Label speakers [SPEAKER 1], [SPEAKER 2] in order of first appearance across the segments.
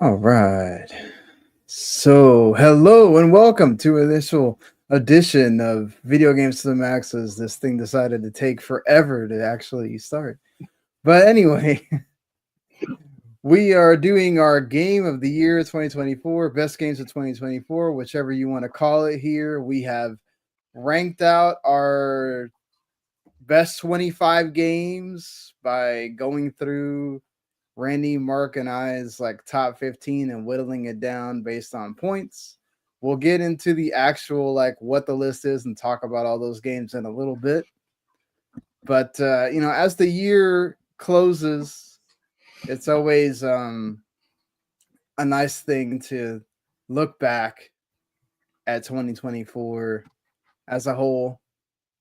[SPEAKER 1] All right. So, hello and welcome to initial edition of Video Games to the Maxes. This thing decided to take forever to actually start. But anyway, we are doing our game of the year 2024, best games of 2024, whichever you want to call it here. We have ranked out our best 25 games by going through Randy, Mark, and I's like top 15 and whittling it down based on points. We'll get into the actual like what the list is and talk about all those games in a little bit. But as the year closes, it's always a nice thing to look back at 2024 as a whole.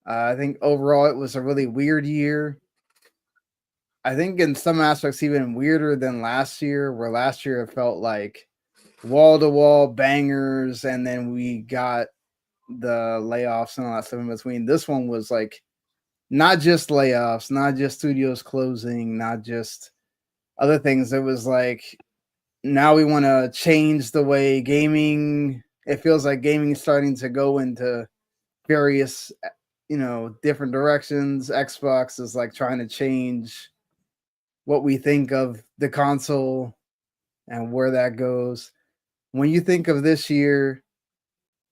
[SPEAKER 1] I think overall it was a really weird year. I think in some aspects even weirder than last year, where last year it felt like wall to wall bangers, and then we got the layoffs and all that stuff in between. This one was like not just layoffs, not just studios closing, not just other things. It was like now we want to change the way gaming. It feels like gaming is starting to go into various, different directions. Xbox is like trying to change what we think of the console and where that goes. When you think of this year,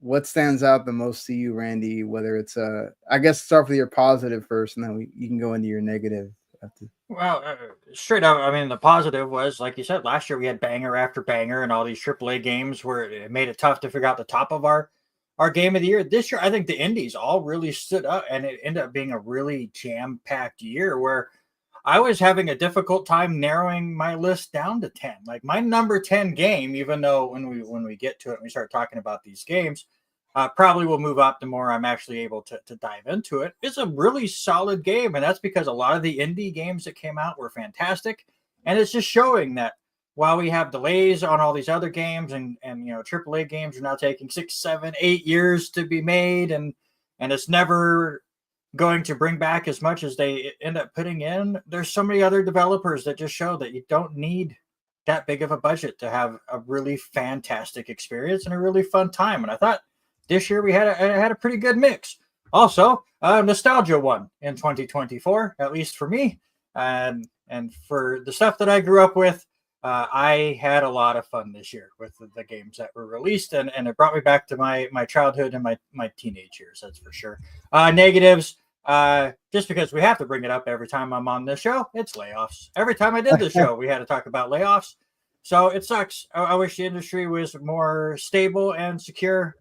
[SPEAKER 1] what stands out the most to you, Randy? Whether it's I guess start with your positive first, and then you can go into your negative. After.
[SPEAKER 2] Well, straight up, I mean, the positive was, like you said, last year we had banger after banger and all these AAA games where it made it tough to figure out the top of our game of the year. This year, I think the indies all really stood up, and it ended up being a really jam-packed year where I was having a difficult time narrowing my list down to 10. Like my number 10 game, even though when we get to it and we start talking about these games, probably will move up the more I'm actually able to dive into it. It's a really solid game, and that's because a lot of the indie games that came out were fantastic. And it's just showing that while we have delays on all these other games and AAA games are now taking 6, 7, 8 years to be made, and it's never going to bring back as much as they end up putting in. There's so many other developers that just show that you don't need that big of a budget to have a really fantastic experience and a really fun time. And I thought this year we had a pretty good mix. Also, nostalgia won in 2024, at least for me, and for the stuff that I grew up with. I had a lot of fun this year with the games that were released, and it brought me back to my childhood and my teenage years. That's for sure. Negatives, just because we have to bring it up every time I'm on this show, it's layoffs. Every time I did the show, we had to talk about layoffs. So it sucks. I wish the industry was more stable and secure.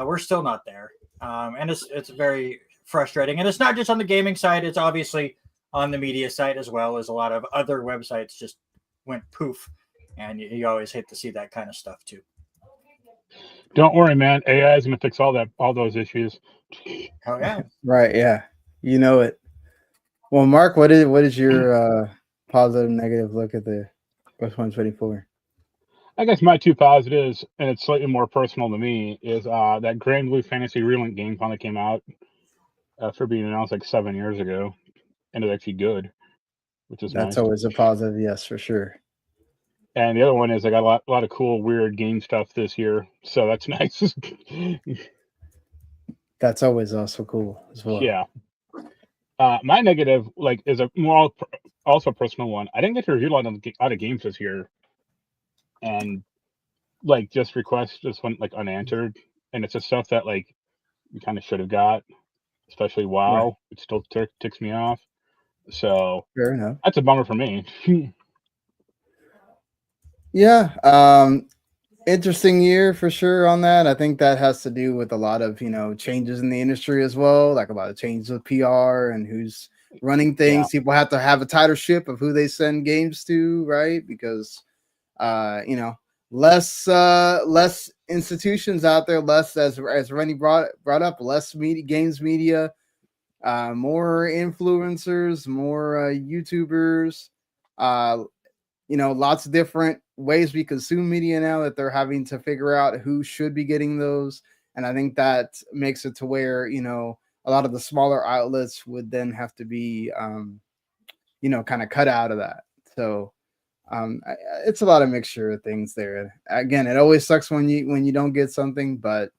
[SPEAKER 2] We're still not there, and it's very frustrating. And it's not just on the gaming side; it's obviously on the media side as well. As a lot of other websites just went poof, and you always hate to see that kind of stuff too.
[SPEAKER 3] Don't worry, man. AI is going to fix all those issues.
[SPEAKER 2] Oh yeah,
[SPEAKER 1] Right? Yeah, you know it. Well, Mark, what is your positive, negative look at the West 124?
[SPEAKER 3] I guess my two positives, and it's slightly more personal to me, is that Grand Blue Fantasy Relink game finally came out after being announced like 7 years ago, and it's actually good, which is
[SPEAKER 1] That's
[SPEAKER 3] nice.
[SPEAKER 1] always a positive, yes, for sure.
[SPEAKER 3] And the other one is I got a lot of cool, weird game stuff this year, so that's nice.
[SPEAKER 1] That's always also cool as well.
[SPEAKER 3] Yeah. My negative, like, is a more also a personal one. I didn't get to review a lot of games this year, and like just requests just went like unanswered, and it's just stuff that like we kind of should have got, especially
[SPEAKER 1] Right.
[SPEAKER 3] WoW. It still ticks me off, so
[SPEAKER 1] Fair enough.
[SPEAKER 3] that's a bummer for me.
[SPEAKER 1] Yeah. Interesting year for sure on that. I think that has to do with a lot of, changes in the industry as well, like a lot of changes with PR and who's running
[SPEAKER 3] Yeah,
[SPEAKER 1] things. People have to have a tighter ship of who they send games to, right? Because uh, you know, less institutions out there, less as Rennie brought up, less media, more influencers, more YouTubers, uh, lots of different ways we consume media now that they're having to figure out who should be getting those. And I think that makes it to where, a lot of the smaller outlets would then have to be, kind of cut out of that. So, It's a lot of mixture of things there. Again, it always sucks when you don't get something, but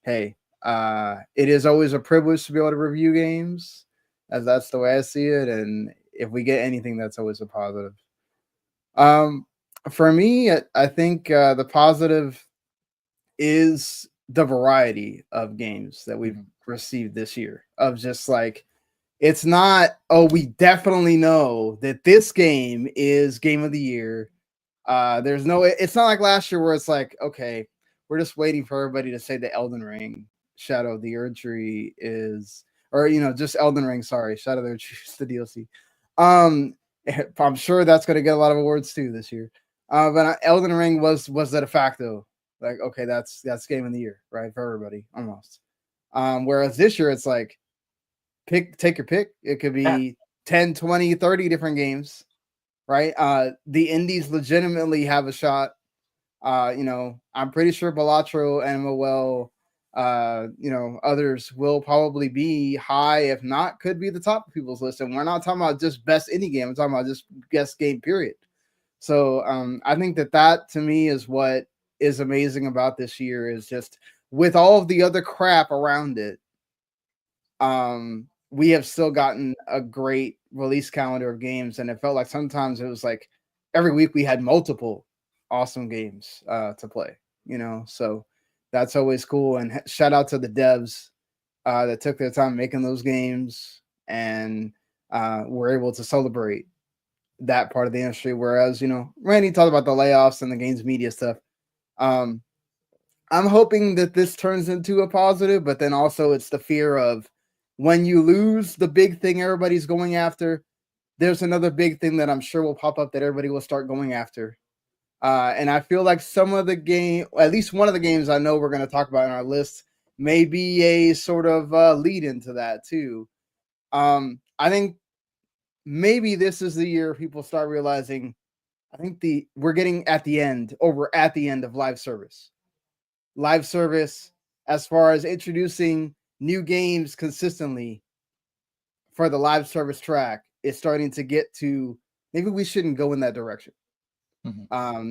[SPEAKER 1] hey, it is always a privilege to be able to review games, as that's the way I see it. And if we get anything, that's always a positive. For me, I think the positive is the variety of games that we've received this year. Of just like, it's not, oh, we definitely know that this game is game of the year. It's not like last year where it's like, okay, we're just waiting for everybody to say the Elden Ring Shadow of the Erdtree is, or just Elden Ring. Sorry, Shadow of the Erdtree is the DLC. I'm sure that's going to get a lot of awards too this year. But Elden Ring was that a facto? Like, okay, that's game of the year, right, for everybody almost. Whereas this year it's like, take your pick. It could be 10, 20, 30 different games, right? The indies legitimately have a shot. I'm pretty sure Balatro and MOL, others will probably be high, if not could be the top of people's list. And we're not talking about just best indie game. I'm talking about just best game, period. So I think that to me is what is amazing about this year, is just with all of the other crap around it, we have still gotten a great release calendar of games. And it felt like sometimes it was like every week we had multiple awesome games to play, so that's always cool. And shout out to the devs that took their time making those games and were able to celebrate that part of the industry. Whereas, Randy talked about the layoffs and the games media stuff. I'm hoping that this turns into a positive, but then also it's the fear of when you lose the big thing everybody's going after, there's another big thing that I'm sure will pop up that everybody will start going after. And I feel like some of the game, at least one of the games I know we're going to talk about in our list, may be a sort of lead into that too. I think maybe this is the year people start realizing, I think we're getting at the end, or we're at the end of live service. Live service, as far as introducing new games consistently for the live service track, is starting to get to, maybe we shouldn't go in that direction.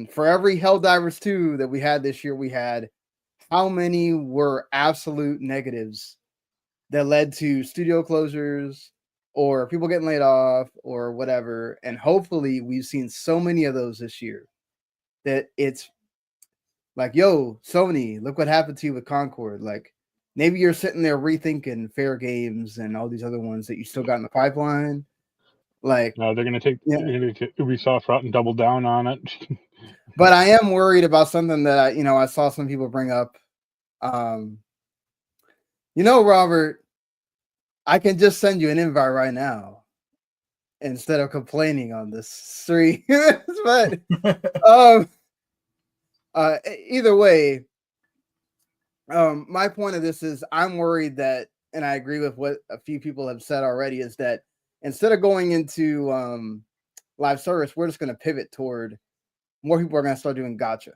[SPEAKER 1] For every Helldivers 2 that we had this year, we had how many were absolute negatives that led to studio closures or people getting laid off or whatever. And hopefully we've seen so many of those this year that it's like, yo, Sony, look what happened to you with Concord. Like, maybe you're sitting there rethinking Fair Games and all these other ones that you still got in the pipeline. Like,
[SPEAKER 3] no, they're gonna take Ubisoft route and double down on it.
[SPEAKER 1] But I am worried about something that I saw some people bring up. Robert, I can just send you an invite right now instead of complaining on this stream. But either way, my point of this is I'm worried that, and I agree with what a few people have said already, is that instead of going into live service, we're just going to pivot toward more people are going to start doing gacha.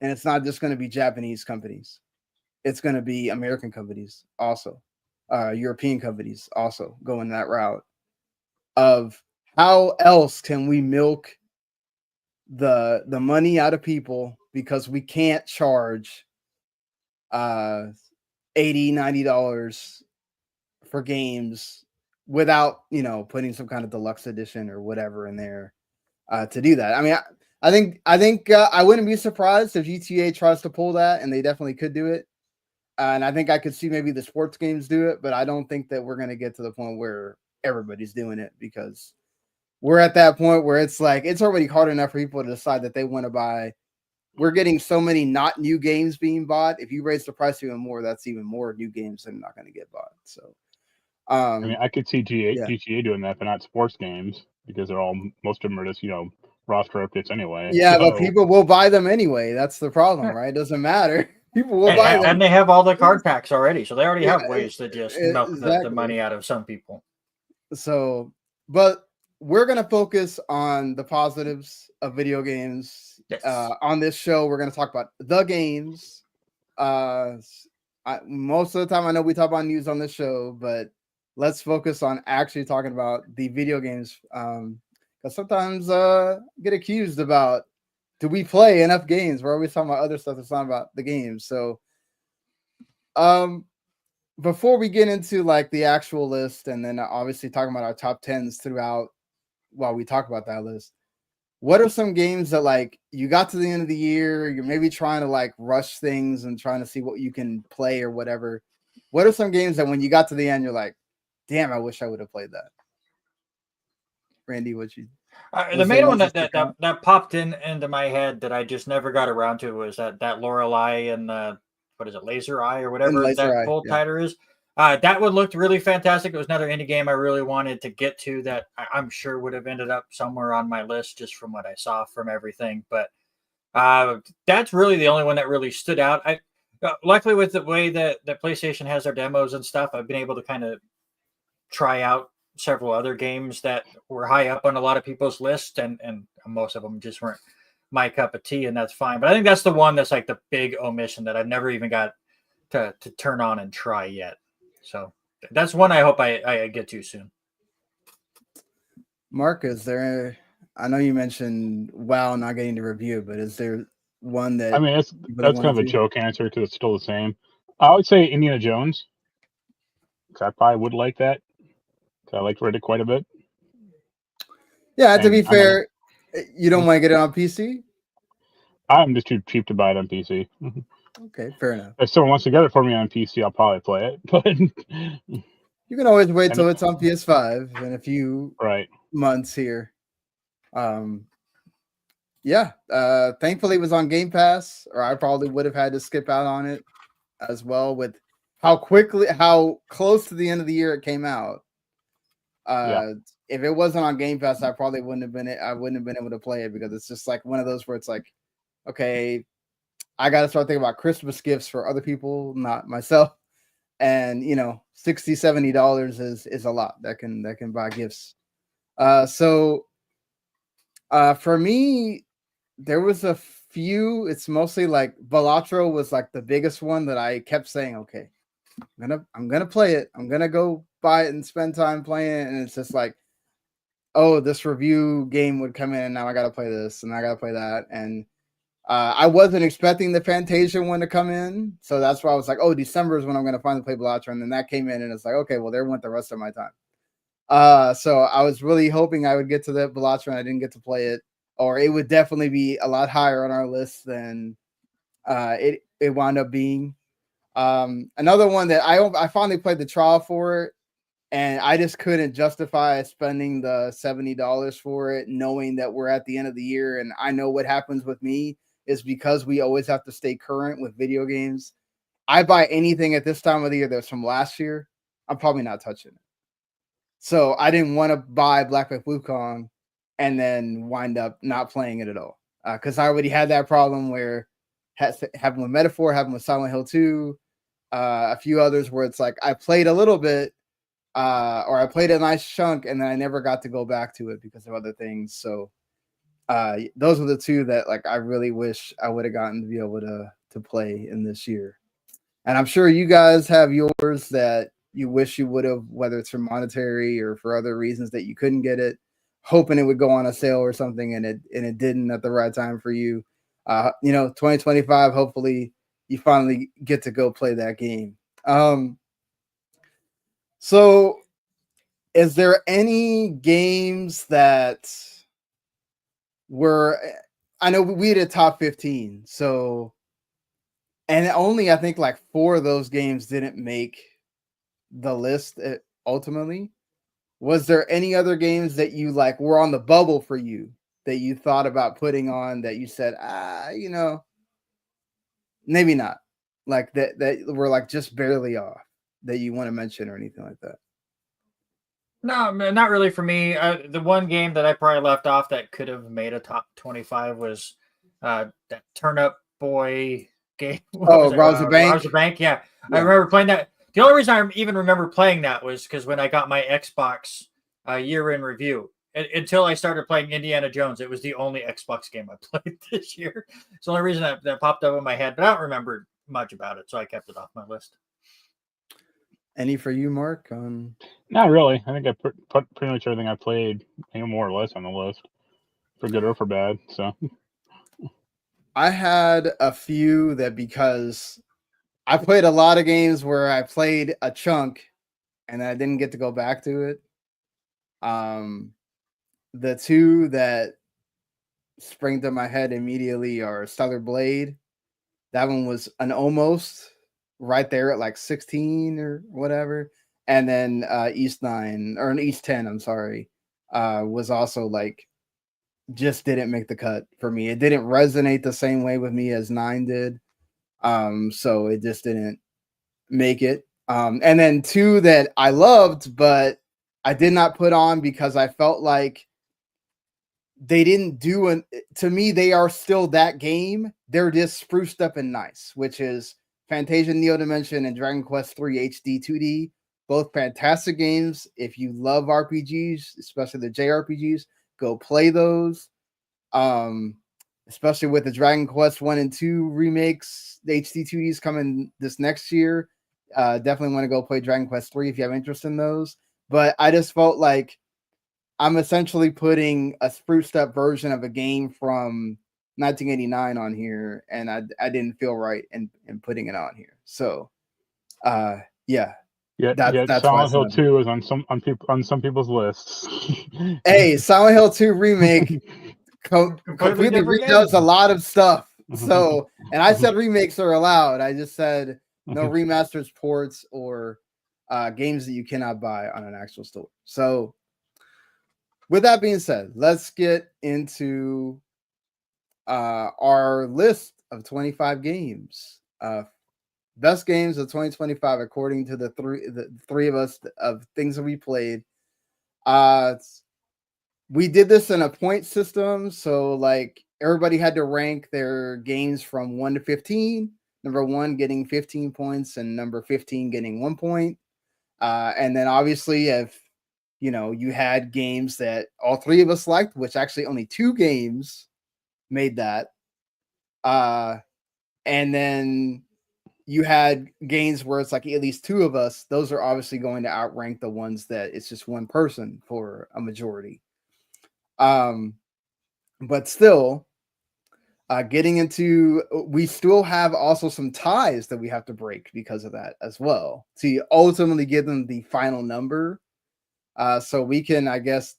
[SPEAKER 1] And it's not just going to be Japanese companies. It's going to be American companies also. European companies also going that route of how else can we milk the money out of people, because we can't charge $80, $90 for games without, putting some kind of deluxe edition or whatever in there to do that. I mean, I think I wouldn't be surprised if GTA tries to pull that, and they definitely could do it. And I think I could see maybe the sports games do it, but I don't think that we're going to get to the point where everybody's doing it, because we're at that point where it's like, it's already hard enough for people to decide that they want to buy. We're getting so many not new games being bought. If you raise the price even more, that's even more new games that are not going to get bought. So,
[SPEAKER 3] I mean, I could see GTA doing that, but not sports games, because most of them are just, roster updates anyway.
[SPEAKER 1] Yeah, but people will buy them anyway. That's the problem, right? It doesn't matter. People will buy them.
[SPEAKER 2] And they have all the card packs already, so they already have ways to just milk the money out of some people.
[SPEAKER 1] So, but we're going to focus on the positives of video games.
[SPEAKER 2] Yes.
[SPEAKER 1] On this show, we're going to talk about the games. Most of the time, I know we talk about news on this show, but let's focus on actually talking about the video games. Because Because sometimes get accused about, do we play enough games? We're always talking about other stuff that's not about the games. So before we get into like the actual list and then obviously talking about our top 10s throughout while we talk about that list, what are some games that like you got to the end of the year, you're maybe trying to like rush things and trying to see what you can play or whatever? What are some games that when you got to the end, you're like, damn, I wish I would have played that? Randy, what you?
[SPEAKER 2] The main one that popped into my head that I just never got around to was that Lorelei and what is it, Laser Eye or whatever that full title is. That would looked really fantastic. It was another indie game I really wanted to get to that I'm sure would have ended up somewhere on my list just from what I saw from everything. But that's really the only one that really stood out. Luckily with the way that PlayStation has their demos and stuff, I've been able to kind of try out several other games that were high up on a lot of people's list, and most of them just weren't my cup of tea, and that's fine. But I think that's the one that's like the big omission that I've never even got to turn on and try yet. So that's one I hope I get to soon.
[SPEAKER 1] Marc, is there? I know you mentioned WoW not getting to review, but is there one that?
[SPEAKER 3] I mean, that's kind of a joke answer because it's still the same. I would say Indiana Jones. I probably would like that. I like Reddit quite a bit.
[SPEAKER 1] Yeah, to be fair, you don't want to get it on PC?
[SPEAKER 3] I'm just too cheap to buy it on PC.
[SPEAKER 1] Okay, fair enough.
[SPEAKER 3] If someone wants to get it for me on PC, I'll probably play it. But
[SPEAKER 1] you can always wait till it's on PS5 in a few months here. Yeah, thankfully it was on Game Pass, or I probably would have had to skip out on it as well with how close to the end of the year it came out. If it wasn't on Game Pass, I probably wouldn't have been able to play it because it's just like one of those where it's like, okay, I got to start thinking about Christmas gifts for other people, not myself. And $60, $70 is a lot that can buy gifts. So for me, there was a few. It's mostly like Balatro was like the biggest one that I kept saying, okay, I'm gonna play it. I'm gonna go buy it and spend time playing it. And it's just like, oh, this review game would come in, and now I gotta play this and I gotta play that. And I wasn't expecting the Fantasia one to come in, so that's why I was like, oh, December is when I'm gonna finally play Balatro. And then that came in, and it's like, okay, well, there went the rest of my time. So I was really hoping I would get to that Balatro, and I didn't get to play it, or it would definitely be a lot higher on our list than it wound up being. Another one that I finally played the trial for it, and I just couldn't justify spending the $70 for it, knowing that we're at the end of the year. And I know what happens with me is because we always have to stay current with video games. I buy anything at this time of the year that's from last year, I'm probably not touching it. So I didn't want to buy Black Myth Wukong and then wind up not playing it at all. Because I already had that problem where happened with Metaphor, happened with Silent Hill 2, a few others where it's like I played a little bit, or I played a nice chunk, and then I never got to go back to it because of other things. So those are the two that like I really wish I would have gotten to be able to play in this year. And I'm sure you guys have yours that you wish you would have, whether it's for monetary or for other reasons that you couldn't get it, hoping it would go on a sale or something, and it didn't at the right time for you. 2025, hopefully you finally get to go play that game. So is there any games that were, I know we had a top 15, so, and only I think like 4 of those games didn't make the list ultimately. Was there any other games that you like were on the bubble for you that you thought about putting on that you said, maybe not, like that were like just barely off, that you want to mention or anything like that?
[SPEAKER 2] No, not really for me. The one game that I probably left off that could have made a top 25 was that Turnip Boy game.
[SPEAKER 1] Rouse the Bank.
[SPEAKER 2] Rouse the Bank, yeah. I remember playing that. The only reason I even remember playing that was because when I got my Xbox year in review, until I started playing Indiana Jones, it was the only Xbox game I played this year. It's the only reason that popped up in my head, but I don't remember much about it, so I kept it off my list.
[SPEAKER 1] Any for you, Mark?
[SPEAKER 3] Not really. I think I put pretty much everything I played, more or less, on the list, for good or for bad. So
[SPEAKER 1] I had a few that, because I played a lot of games where I played a chunk and I didn't get to go back to it. The two that spring to my head immediately are Stellar Blade. That one was an almost right there at like 16 or whatever. And then East 9 or an East 10, I'm sorry, was also like just didn't make the cut for me. It didn't resonate the same way with me as 9 did. So it just didn't make it. And then 2 that I loved, but I did not put on because I felt like they didn't do to me, they are still that game. They're just spruced up and nice, which is Fantasia Neo Dimension and Dragon Quest 3 HD 2D. Both fantastic games. If you love RPGs, especially the JRPGs, go play those. Especially with the Dragon Quest 1 and 2 remakes, the HD 2Ds coming this next year. Definitely want to go play Dragon Quest 3 if you have interest in those. But I just felt like I'm essentially putting a spruced up version of a game from 1989 on here, and I didn't feel right in putting it on here. So, yeah. That's
[SPEAKER 3] Silent Hill 2 is on some people's lists.
[SPEAKER 1] Hey, Silent Hill 2 remake completely redoes a lot of stuff. So, and I said remakes are allowed. I just said no remasters, ports, or games that you cannot buy on an actual store. So, with that being said, let's get into our list of 25 games. Best games of 2025 according to the three of us of things that we played. We did this in a point system, so like everybody had to rank their games from 1 to 15. Number 1 getting 15 points and number 15 getting 1 point. And then obviously if you had games that all three of us liked, which actually only 2 games made that. And then you had games where it's like at least 2 of us. Those are obviously going to outrank the ones that it's just one person for a majority. But still, getting into, we still have also some ties that we have to break because of that as well to ultimately give them the final number. So we can, I guess,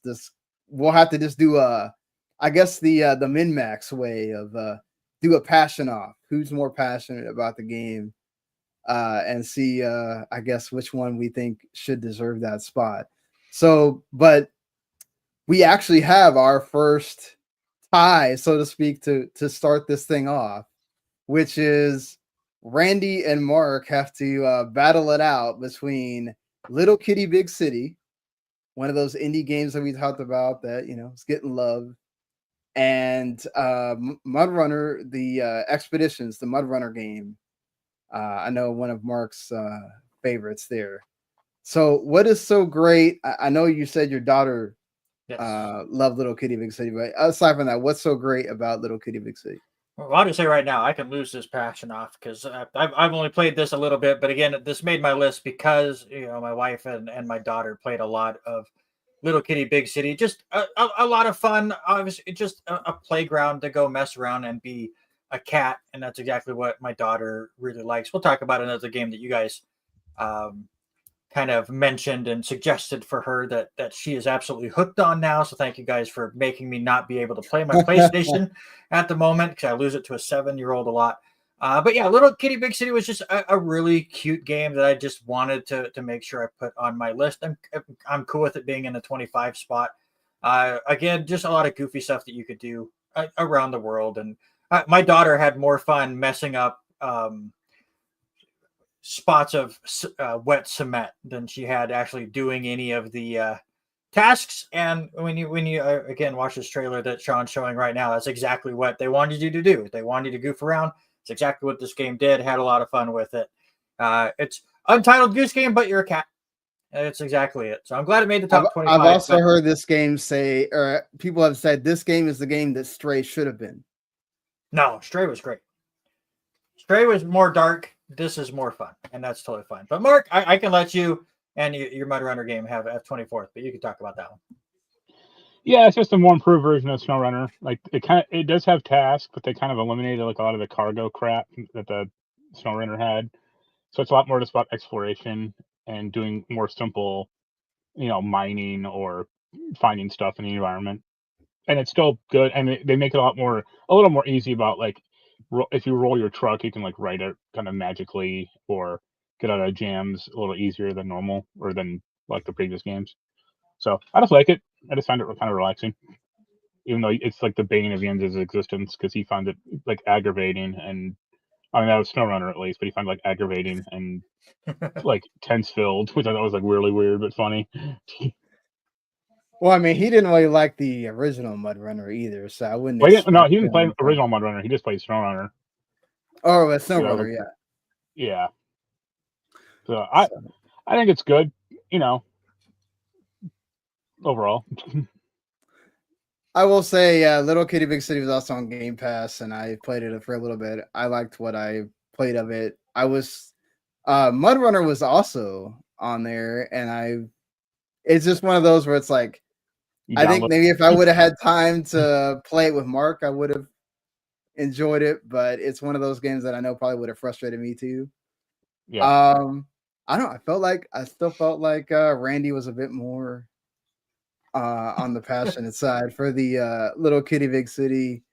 [SPEAKER 1] we'll have to just do the min-max way of do a passion off. Who's more passionate about the game? And see, I guess, which one we think should deserve that spot. So, but we actually have our first tie, so to speak, to start this thing off, which is Randy and Mark have to battle it out between Little Kitty Big City, one of those indie games that we talked about that, is getting love, and Mud Runner, the Expeditions, the Mud Runner game. I know one of Mark's favorites there. So what is so great? I know you said your daughter loved Little Kitty Big City, but aside from that, what's so great about Little Kitty Big City?
[SPEAKER 2] Well, I'll just say right now, I can lose this passion off because I've only played this a little bit, but again, this made my list because my wife and my daughter played a lot of Little Kitty Big City. Just a lot of fun. Obviously, just a playground to go mess around and be a cat, and that's exactly what my daughter really likes. We'll talk about another game that you guys kind of mentioned and suggested for her that she is absolutely hooked on now. So thank you guys for making me not be able to play my PlayStation at the moment because I lose it to a 7-year-old a lot. But yeah, Little Kitty Big City was just a really cute game that I just wanted to make sure I put on my list. I'm cool with it being in the 25 spot. Again, just a lot of goofy stuff that you could do around the world. And my daughter had more fun messing up spots of wet cement than she had actually doing any of the tasks. And when you again watch this trailer that Sean's showing right now, that's exactly what they wanted you to do. They wanted you to goof around. It's exactly what this game did. Had a lot of fun with it. It's Untitled Goose Game, but you're a cat. It's exactly it. So I'm glad it made the top 25.
[SPEAKER 1] I've also heard this game say, or people have said this game is the game that Stray should have been.
[SPEAKER 2] No, Stray was great. Stray was more dark. this is more fun, and that's totally fine. But Mark, I can let you and your Mud Runner game have F24th, but you can talk about that one.
[SPEAKER 3] Yeah, it's just a more improved version of SnowRunner. Like it does have tasks, but they kind of eliminated like a lot of the cargo crap that the SnowRunner had. So it's a lot more just about exploration and doing more simple, mining or finding stuff in the environment. And it's still good, and they make it a little more easy about like if you roll your truck, you can like ride it kind of magically or get out of jams a little easier than normal or than like the previous games. So I just like it. I just find it kind of relaxing, even though it's like the bane of Jens' existence because he found it like aggravating, and I mean that was SnowRunner at least, but he found it, like aggravating and like tense filled, which I thought was like really weird but funny.
[SPEAKER 1] Well, I mean, he didn't really like the original Mud Runner either, so I wouldn't.
[SPEAKER 3] Well, he
[SPEAKER 1] expect
[SPEAKER 3] didn't play
[SPEAKER 1] him to-
[SPEAKER 3] original Mud Runner. He just played SnowRunner.
[SPEAKER 1] Oh, it's Snow
[SPEAKER 3] Yeah,
[SPEAKER 1] Runner,
[SPEAKER 3] like,
[SPEAKER 1] yeah.
[SPEAKER 3] yeah. So I think it's good, overall.
[SPEAKER 1] I will say, Little Kitty Big City was also on Game Pass, and I played it for a little bit. I liked what I played of it. Mud Runner was also on there, and it's just one of those where it's like, I think maybe if I would have had time to play it with Mark, I would have enjoyed it, but it's one of those games that I know probably would have frustrated me too.
[SPEAKER 3] Yeah.
[SPEAKER 1] I don't know. I still felt like Randy was a bit more on the passionate side for the Little Kitty Big City.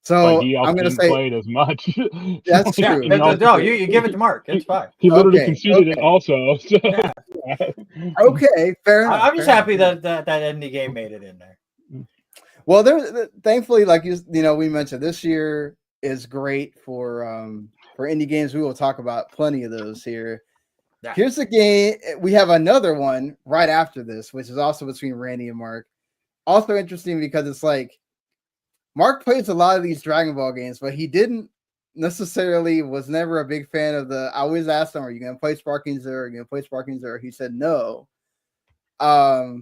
[SPEAKER 1] So
[SPEAKER 3] but he also
[SPEAKER 1] I'm gonna
[SPEAKER 3] didn't
[SPEAKER 1] say
[SPEAKER 3] play it as much.
[SPEAKER 1] that's true.
[SPEAKER 2] No, you give it to Mark. It's fine.
[SPEAKER 3] He literally conceded it also. So.
[SPEAKER 2] Yeah.
[SPEAKER 1] Okay, fair enough.
[SPEAKER 2] I'm just happy that indie game made it in there.
[SPEAKER 1] Well, thankfully, like we mentioned, this year is great for indie games. We will talk about plenty of those here. Yeah. Here's the game. We have another one right after this, which is also between Randy and Mark. Also interesting because it's like Mark plays a lot of these Dragon Ball games, but he was never a big fan of I always asked him, are you going to play Sparking Zero? Are you going to play Sparking Zero? He said no. But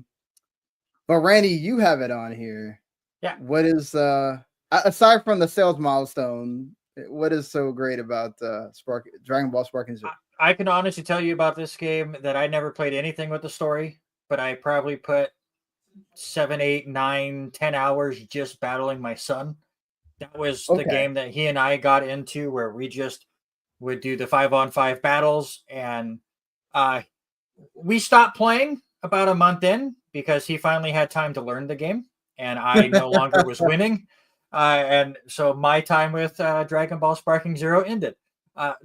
[SPEAKER 1] Randy, you have it on here.
[SPEAKER 2] Yeah.
[SPEAKER 1] What is, aside from the sales milestone, what is so great about Dragon Ball Sparking Zero?
[SPEAKER 2] I can honestly tell you about this game that I never played anything with the story, but I probably put 7, 8, 9, 10 hours just battling my son. That was the game that he and I got into where we just would do the 5-on-5 battles, and we stopped playing about a month in because he finally had time to learn the game and I no longer was winning. And so my time with Dragon Ball Sparking Zero ended.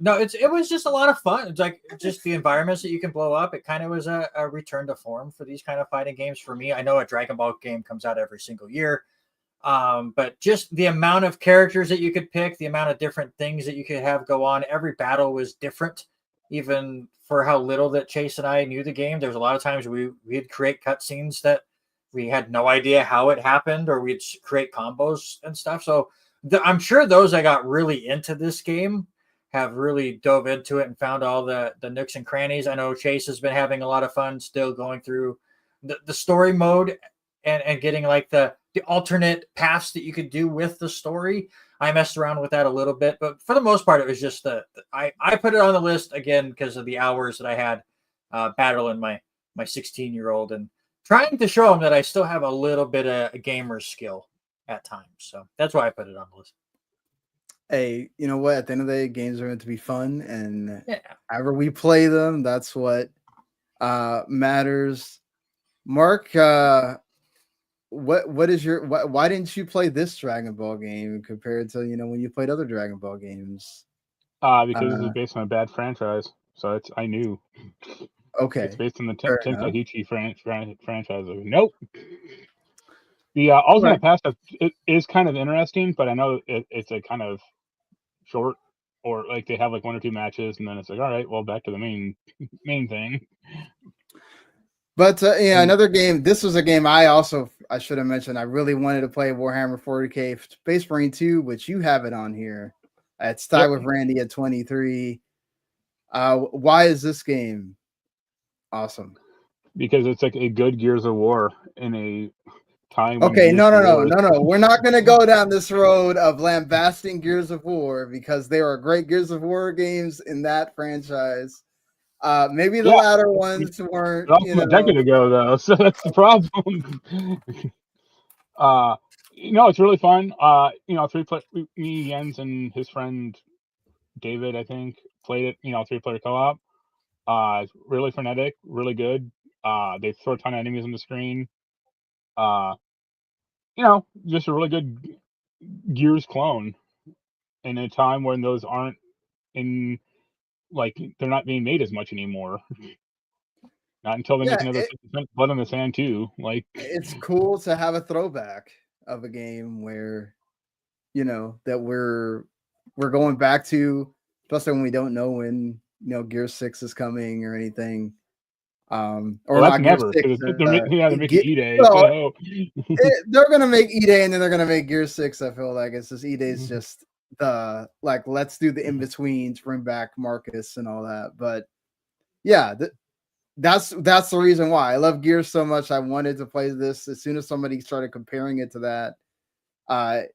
[SPEAKER 2] No, it was just a lot of fun. It's like just the environments that you can blow up. It kind of was a return to form for these kind of fighting games for me. I know a Dragon Ball game comes out every single year, but just the amount of characters that you could pick, the amount of different things that you could have go on. Every battle was different, even for how little that Chase and I knew the game. There's a lot of times we'd create cutscenes that we had no idea how it happened, or we'd create combos and stuff. So I'm sure those that got really into this game have really dove into it and found all the nooks and crannies. I know Chase has been having a lot of fun still going through the story mode and getting like the alternate paths that you could do with the story. I messed around with that a little bit, but for the most part, it was just I put it on the list again because of the hours that I had battling my 16-year-old and trying to show him that I still have a little bit of a gamer skill at times. So that's why I put it on the list.
[SPEAKER 1] Hey, you know what? At the end of the day, games are meant to be fun, and however we play them, that's what matters. Mark, what is your why didn't you play this Dragon Ball game compared to when you played other Dragon Ball games?
[SPEAKER 3] Because this is based on a bad franchise, so I knew.
[SPEAKER 1] Okay,
[SPEAKER 3] it's based on the Tenkaichi franchise. Nope. The alternate path it is kind of interesting, but I know it's a kind of short, or like they have like 1 or 2 matches, and then it's like, all right, well, back to the main thing.
[SPEAKER 1] But another game. This was a game I should have mentioned. I really wanted to play Warhammer 40K Space Marine 2, which you have it on here. It's tied with Randy at 23. Why is this game awesome?
[SPEAKER 3] Because it's like a good Gears of War in a time.
[SPEAKER 1] Okay, no. We're not going to go down this road of lambasting Gears of War because there are great Gears of War games in that franchise. Maybe the latter ones weren't.
[SPEAKER 3] That was a decade ago, though, so that's the problem. It's really fun. Me, Jens, and his friend David, I think, played it. 3-player co-op. It's really frenetic, really good. They throw a ton of enemies on the screen. Just a really good Gears clone in a time when those aren't they're not being made as much anymore. Not until they make another 50% Blood on the Sand too.
[SPEAKER 1] It's cool to have a throwback of a game where, that we're going back to, especially when we don't know when Gear 6 is coming or anything. Or
[SPEAKER 3] that's
[SPEAKER 1] not
[SPEAKER 3] never.
[SPEAKER 1] Gear 6.
[SPEAKER 3] They're making E-Day.
[SPEAKER 1] Well, they're gonna make E-Day and then they're gonna make Gear 6. I feel like it's just E-Day's just the let's do the in-betweens, bring back Marcus and all that. But yeah, that's the reason why I love Gears so much. I wanted to play this as soon as somebody started comparing it to that.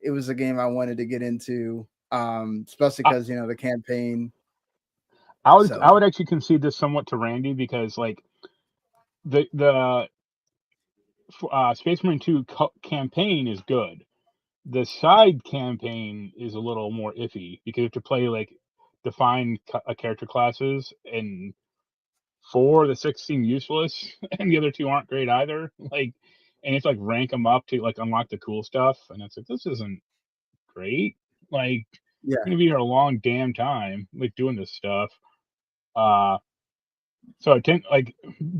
[SPEAKER 1] It was a game I wanted to get into, especially because the campaign.
[SPEAKER 3] I would actually concede this somewhat to Randy because the Space Marine 2 campaign is good. The side campaign is a little more iffy because you have to play define character classes, and 4 of the 6 seem useless, and the other 2 aren't great either. And it's rank them up to unlock the cool stuff, and it's this isn't great. You're gonna be here a long damn time doing this stuff. So I think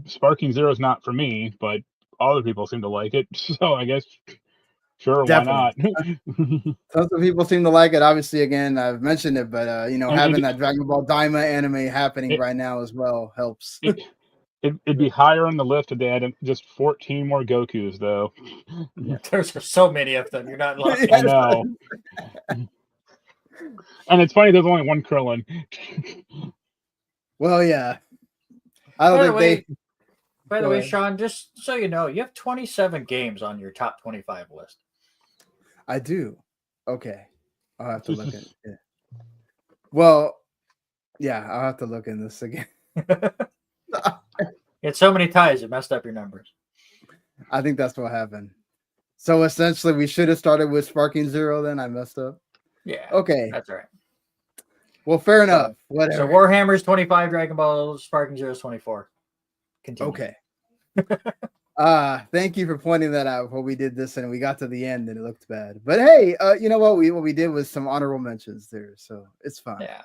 [SPEAKER 3] Sparking Zero is not for me, but other people seem to like it. So I guess sure,
[SPEAKER 1] definitely.
[SPEAKER 3] Why not?
[SPEAKER 1] Tons of people seem to like it. Obviously, again, I've mentioned it, but having that Dragon Ball Daima anime happening right now as well helps.
[SPEAKER 3] It'd be higher on the list if they had just 14 more Gokus, though.
[SPEAKER 2] Yeah, there's so many of them. You're not lucky.
[SPEAKER 3] I know. And it's funny, there's only one Krillin.
[SPEAKER 1] Well, yeah. I don't think
[SPEAKER 2] By the way, Sean, just so you know, you have 27 games on your top 25 list.
[SPEAKER 1] I do. Okay. I'll have to look at it. Yeah. Well, yeah, I'll have to look in this again.
[SPEAKER 2] You had so many ties, it messed up your numbers.
[SPEAKER 1] I think that's what happened. So essentially, we should have started with Sparking Zero. Then I messed up.
[SPEAKER 2] Yeah.
[SPEAKER 1] Okay.
[SPEAKER 2] That's right.
[SPEAKER 1] Well, fair enough. Whatever.
[SPEAKER 2] So Warhammer's 25, Dragon Ball, Sparking Zero's 24. Continue.
[SPEAKER 1] Okay. Thank you for pointing that out before we did this and we got to the end and it looked bad. But hey, you know what we did was some honorable mentions there, so it's fine.
[SPEAKER 2] Yeah.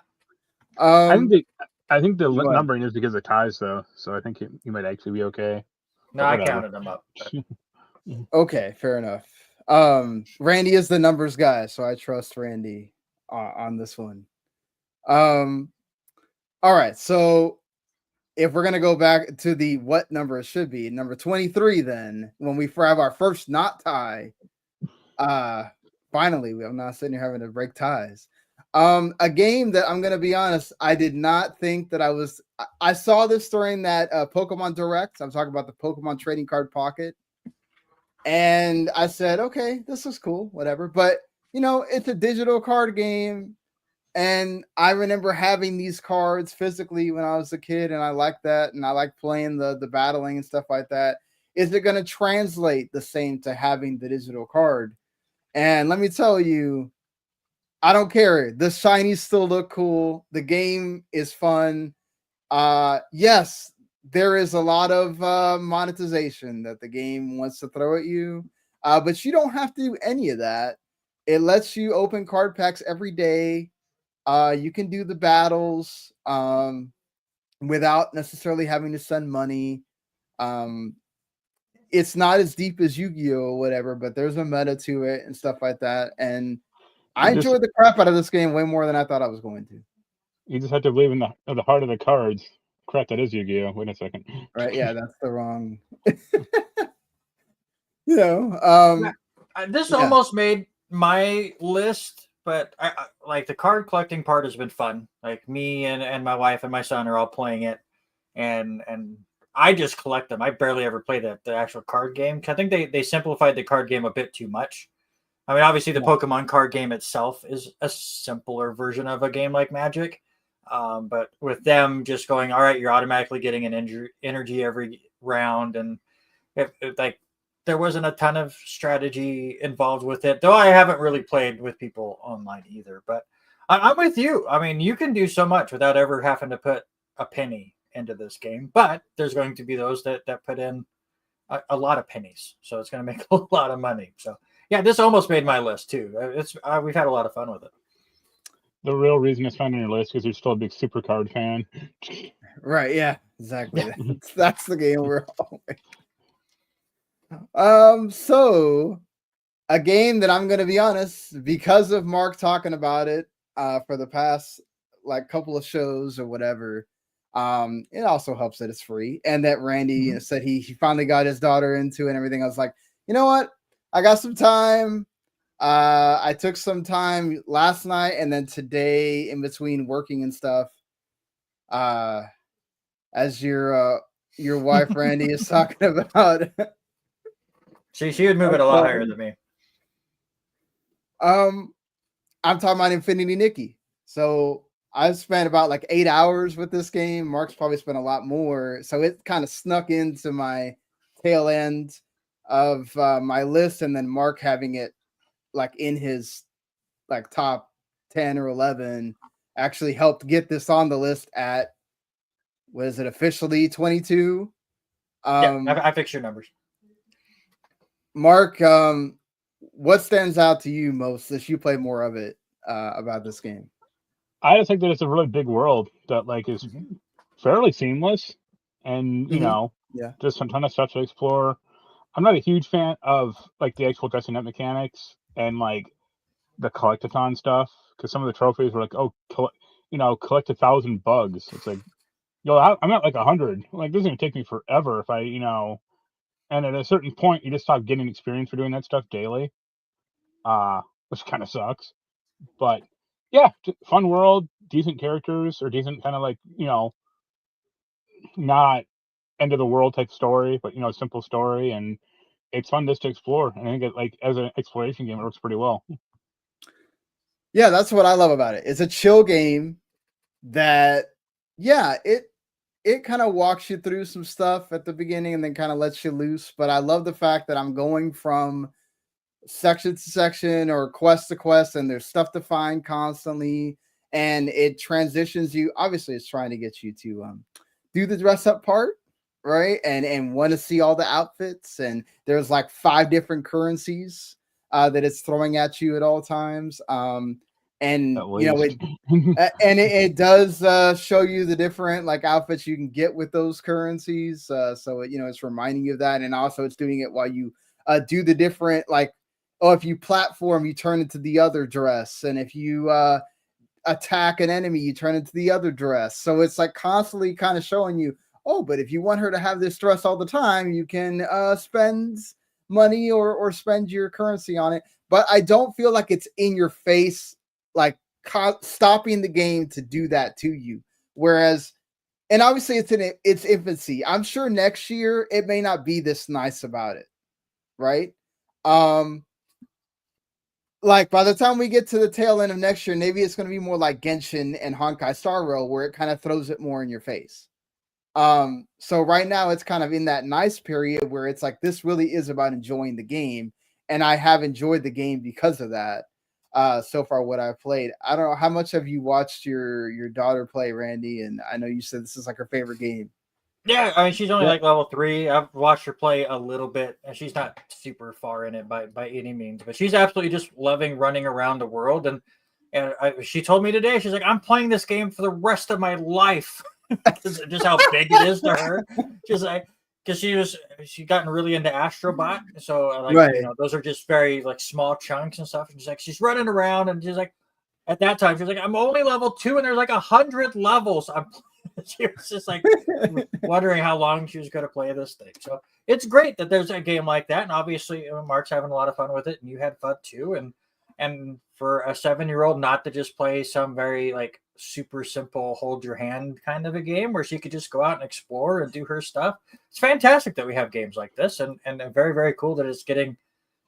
[SPEAKER 3] I think the numbering is because of ties, though. So I think you might actually be okay.
[SPEAKER 2] No, I counted them up.
[SPEAKER 1] Okay, fair enough. Randy is the numbers guy, so I trust Randy on this one. All right, so if we're gonna go back to the what number it should be, number 23, then when we have our first not tie, finally, I'm not sitting here having to break ties. A game that I'm gonna be honest, I did not think that I saw this during that Pokemon Direct. I'm talking about the Pokemon Trading Card Pocket, and I said, okay, this is cool, whatever. But it's a digital card game. And I remember having these cards physically when I was a kid, and I liked that, and I like playing the battling and stuff like that. Is it going to translate the same to having the digital card? And let me tell you, I don't care. The shinies still look cool. The game is fun. Yes, there is a lot of monetization that the game wants to throw at you, but you don't have to do any of that. It lets you open card packs every day. You can do the battles without necessarily having to send money. It's not as deep as Yu-Gi-Oh! Or whatever, but there's a meta to it and stuff like that. And I enjoyed the crap out of this game way more than I thought I was going to.
[SPEAKER 3] You just have to believe in the heart of the cards. Crap, that is Yu-Gi-Oh! Wait a second.
[SPEAKER 1] Right? Yeah, that's the wrong.
[SPEAKER 2] This almost made my list. But I like the card collecting part has been fun. Like me and my wife and my son are all playing it, and I just collect them. I barely ever play the actual card game. I think they simplified the card game a bit too much. I mean, obviously the Pokemon card game itself is a simpler version of a game like Magic. But with them just going, all right, you're automatically getting an energy every round. And if like there wasn't a ton of strategy involved with it, though I haven't really played with people online either. But I'm with you. I mean, you can do so much without ever having to put a penny into this game. But there's going to be those that put in a lot of pennies. So it's going to make a lot of money. So yeah, this almost made my list too. We've had a lot of fun with it.
[SPEAKER 3] The real reason it's found on your list because you're still a big Supercard fan.
[SPEAKER 1] Right, yeah, exactly.
[SPEAKER 2] Yeah.
[SPEAKER 1] That's the game we're all. So a game that I'm gonna be honest, because of Mark talking about it for the past like couple of shows or whatever. It also helps that it's free and that Randy said he finally got his daughter into it and everything. I was like, you know what? I got some time. I took some time last night and then today in between working and stuff. As your wife Randy is talking about.
[SPEAKER 2] She would move it a lot higher than me.
[SPEAKER 1] I'm talking about Infinity Nikki. So I've spent about like 8 hours with this game. Mark's probably spent a lot more. So it kind of snuck into my tail end of my list, and then Mark having it like in his like top 10 or 11 actually helped get this on the list at, was it officially 22?
[SPEAKER 2] I fixed your numbers.
[SPEAKER 1] Mark, what stands out to you most as you play more of it about this game?
[SPEAKER 3] I just think that it's a really big world that like is fairly seamless, and you know, just a ton of stuff to explore. I'm not a huge fan of like the actual dressing up mechanics and like the collectathon stuff because some of the trophies were like, oh, collect 1,000 bugs. It's like, yo, I'm at like 100. Like this is gonna take me forever if I, and at a certain point you just stop getting experience for doing that stuff daily, which kind of sucks. But yeah, fun world, decent characters, or decent kind of like, not end of the world type story, but simple story, and it's fun just to explore. And I think it, like as an exploration game, it works pretty well.
[SPEAKER 1] Yeah, that's what I love about it. It's a chill game that, yeah, it kind of walks you through some stuff at the beginning and then kind of lets you loose. But I love the fact that I'm going from section to section or quest to quest, and there's stuff to find constantly, and it transitions you. Obviously, it's trying to get you to do the dress up part, right? And want to see all the outfits, and there's like 5 different currencies that it's throwing at you at all times. And it does show you the different like outfits you can get with those currencies. So it's reminding you of that, and also it's doing it while you do the different like, oh, if you platform, you turn into the other dress, and if you attack an enemy, you turn into the other dress. So it's like constantly kind of showing you, oh, but if you want her to have this dress all the time, you can spend money or spend your currency on it. But I don't feel like it's in your face, like stopping the game to do that to you. Whereas, and obviously it's in its infancy. I'm sure next year it may not be this nice about it, right? Like by the time we get to the tail end of next year, maybe it's going to be more like Genshin and Honkai Star Rail, where it kind of throws it more in your face. So right now it's kind of in that nice period where it's like, this really is about enjoying the game. And I have enjoyed the game because of that. So far what I've played. I don't know, how much have you watched your daughter play, Randy? And I know you said this is like her favorite game.
[SPEAKER 2] Yeah, I mean, she's only like level 3. I've watched her play a little bit, and she's not super far in it by any means, but she's absolutely just loving running around the world. And she told me today, she's like, I'm playing this game for the rest of my life. Just how big it is to her. She's like, because she gotten really into Astrobot, so like those are just very like small chunks and stuff. And she's like, she's running around, and she's like, at that time, she's like, I'm only level 2, and there's like 100 levels. She was just like wondering how long she was going to play this thing. So it's great that there's a game like that, and obviously Mark's having a lot of fun with it, and you had fun too. And and for a 7-year-old not to just play some very like super simple hold your hand kind of a game where she could just go out and explore and do her stuff. It's fantastic that we have games like this, and very, very cool that it's getting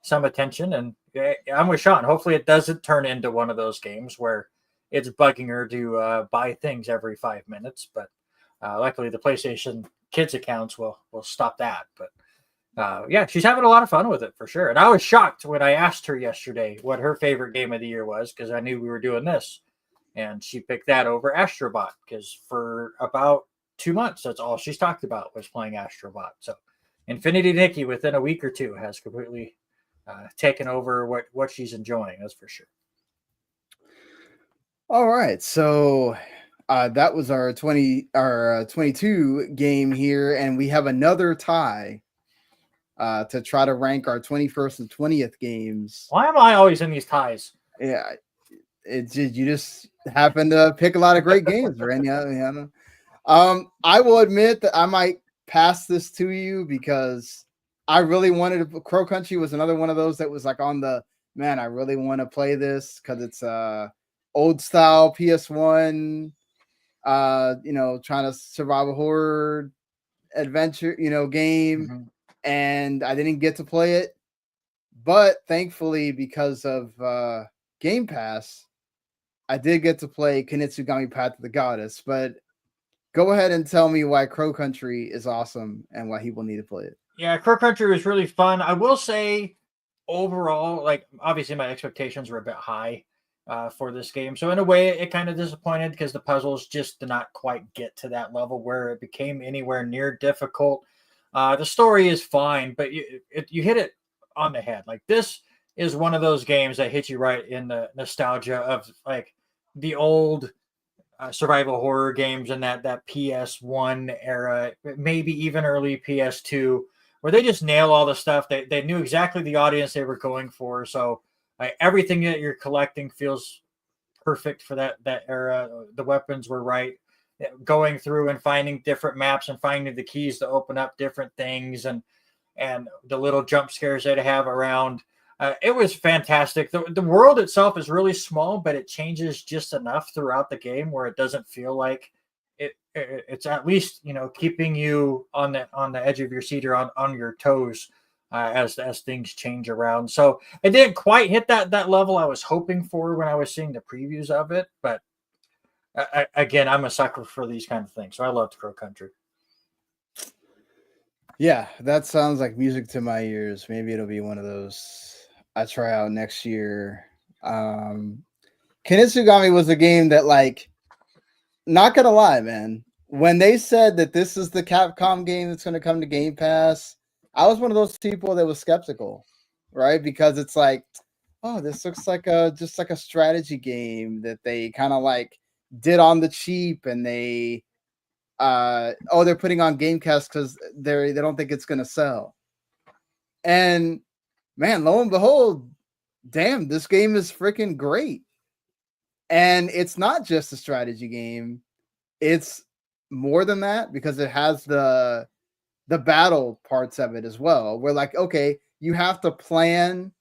[SPEAKER 2] some attention. And I'm with Sean. Hopefully it doesn't turn into one of those games where it's bugging her to buy things every 5 minutes. But luckily the PlayStation Kids accounts will stop that. But yeah, she's having a lot of fun with it for sure. And I was shocked when I asked her yesterday what her favorite game of the year was, because I knew we were doing this. And she picked that over Astrobot, because for about 2 months, that's all she's talked about was playing Astrobot. So Infinity Nikki within a week or two has completely taken over what she's enjoying. That's for sure.
[SPEAKER 1] All right. So that was our 22 game here. And we have another tie to try to rank our 21st and 20th games.
[SPEAKER 2] Why am I always in these ties?
[SPEAKER 1] Yeah. It's just, you just happen to pick a lot of great games, right? Yeah. I will admit that I might pass this to you because I really wanted to. Crow Country was another one of those that was like on the man. I really want to play this because it's old style PS1. Trying to survive a horror adventure, game,
[SPEAKER 2] Mm-hmm.
[SPEAKER 1] and I didn't get to play it. But thankfully, because of Game Pass, I did get to play Kinitsugami Path to the Goddess. But go ahead and tell me why Crow Country is awesome and why he will need to play it.
[SPEAKER 2] Yeah, Crow Country was really fun. I will say, overall, like obviously my expectations were a bit high for this game. So in a way, it kind of disappointed because the puzzles just did not quite get to that level where it became anywhere near difficult. The story is fine, but you hit it on the head. Like, this is one of those games that hits you right in the nostalgia of like the old survival horror games in that PS1 era, maybe even early PS2, where they just nail all the stuff. They knew exactly the audience they were going for. So everything that you're collecting feels perfect for that era. The weapons were right. Going through and finding different maps and finding the keys to open up different things, and the little jump scares they have around. It was fantastic. The world itself is really small, but it changes just enough throughout the game where it doesn't feel like it's at least, keeping you on the edge of your seat or on your toes as things change around. So it didn't quite hit that level I was hoping for when I was seeing the previews of it. But again, I'm a sucker for these kind of things. So I loved Crow Country.
[SPEAKER 1] Yeah, that sounds like music to my ears. Maybe it'll be one of those I try out next year. Kinitsugami was a game that, like, not gonna lie, man, when they said that this is the Capcom game that's going to come to Game Pass, I was one of those people that was skeptical, right? Because it's like, oh, this looks like just like a strategy game that they kind of like did on the cheap, and they're putting on Game Pass because they don't think it's going to sell. And man, lo and behold, damn, this game is freaking great. And it's not just a strategy game. It's more than that, because it has the battle parts of it as well. Where, like, okay, you have to plan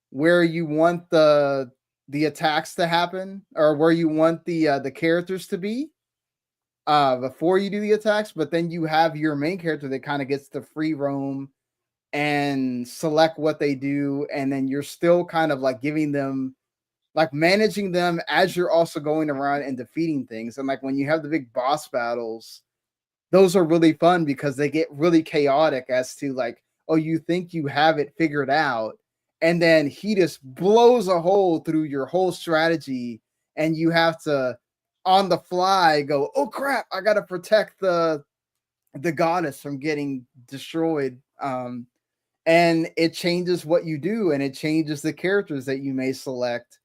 [SPEAKER 1] where you want the attacks to happen, or where you want the characters to be before you do the attacks. But then you have your main character that kind of gets to free roam and select what they do, and then you're still kind of like giving them, like, managing them as you're also going around and defeating things. And like when you have the big boss battles, those are really fun because they get really chaotic as to like, oh, you think you have it figured out, and then he just blows a hole through your whole strategy, and you have to on the fly go, oh crap, I gotta protect the goddess from getting destroyed. And it changes what you do, and it changes the characters that you may select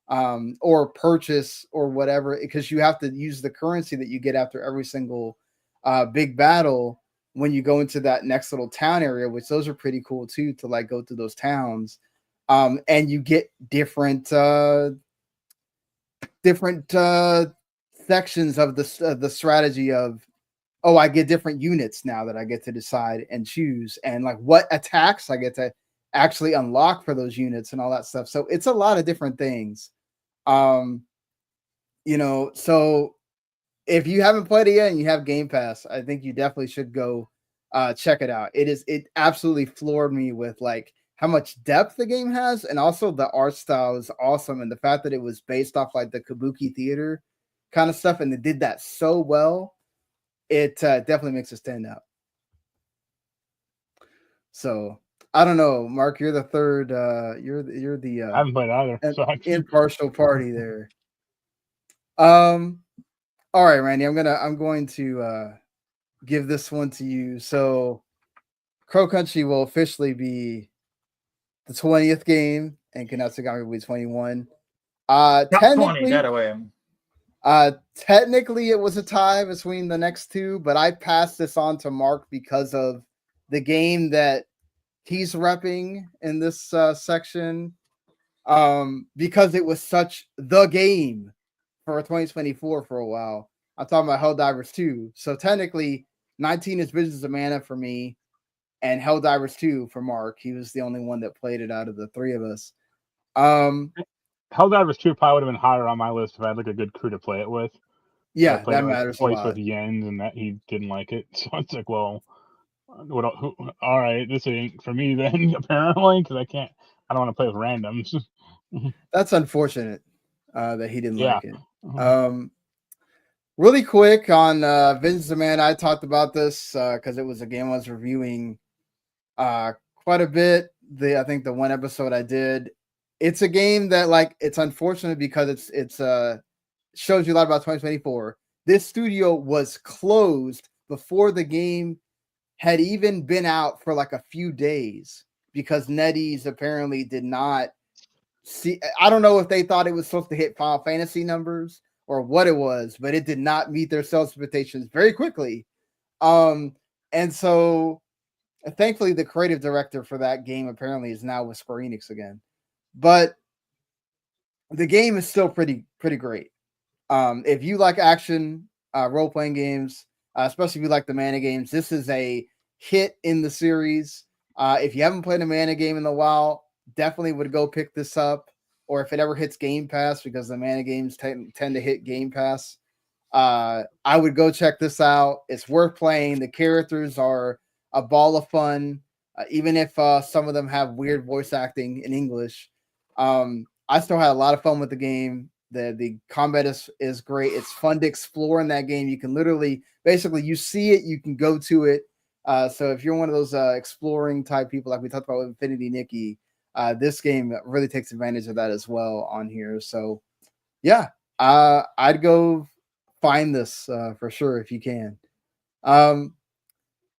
[SPEAKER 1] or purchase or whatever, because you have to use the currency that you get after every single big battle when you go into that next little town area, which those are pretty cool too, to like go through those towns. And you get different sections of the strategy of, oh, I get different units now that I get to decide and choose, and like what attacks I get to actually unlock for those units and all that stuff. So it's a lot of different things. So if you haven't played it yet and you have Game Pass, I think you definitely should go check it out. It absolutely floored me with like how much depth the game has, and also the art style is awesome, and the fact that it was based off like the Kabuki theater kind of stuff, and they did that so well. It definitely makes it stand out. So I don't know, Mark. You're the third. You're the
[SPEAKER 3] I haven't played either. So
[SPEAKER 1] impartial party there. All right, Randy. I'm going to give this one to you. So Crow Country will officially be the 20th game, and Kanatsugami will be 21.
[SPEAKER 2] Top 20,
[SPEAKER 1] Technically,
[SPEAKER 2] that away.
[SPEAKER 1] Technically, it was a tie between the next two, but I passed this on to Mark because of the game that he's repping in this section. Because it was such the game for 2024 for a while. I'm talking about Helldivers 2. So technically, 19 is Visions of Mana for me, and Helldivers 2 for Mark. He was the only one that played it out of the three of us.
[SPEAKER 3] Helldivers 2 probably would have been higher on my list if I had like a good crew to play it with.
[SPEAKER 1] Yeah,
[SPEAKER 3] I played
[SPEAKER 1] that
[SPEAKER 3] it,
[SPEAKER 1] matters a
[SPEAKER 3] twice
[SPEAKER 1] lot.
[SPEAKER 3] with Jens, and that he didn't like it. So it's like, well, all right, this ain't for me then, apparently, because I don't want to play with randoms.
[SPEAKER 1] That's unfortunate that he didn't
[SPEAKER 3] Yeah.
[SPEAKER 1] like it. Really quick on Visions of Man, I talked about this because it was a game I was reviewing quite a bit. I think the one episode I did, it's a game that like it's unfortunate because it's shows you a lot about 2024. This studio was closed before the game had even been out for like a few days because NetEase apparently did not see. I don't know if they thought it was supposed to hit Final Fantasy numbers or what it was, but it did not meet their sales expectations very quickly. And so thankfully the creative director for that game apparently is now with Square Enix again. But the game is still pretty great. If you like action role-playing games, especially if you like the mana games, this is a hit in the series. If you haven't played a mana game in a while, definitely would go pick this up. Or if it ever hits Game Pass, because the mana games tend to hit Game Pass, I would go check this out. It's worth playing. The characters are a ball of fun, even if some of them have weird voice acting in English. I still had a lot of fun with the game. The combat is great. It's fun to explore in that game. You can literally, basically, you see it, you can go to it. So if you're one of those exploring type people, like we talked about with Infinity Nikki, this game really takes advantage of that as well on here. So yeah, I'd go find this for sure if you can.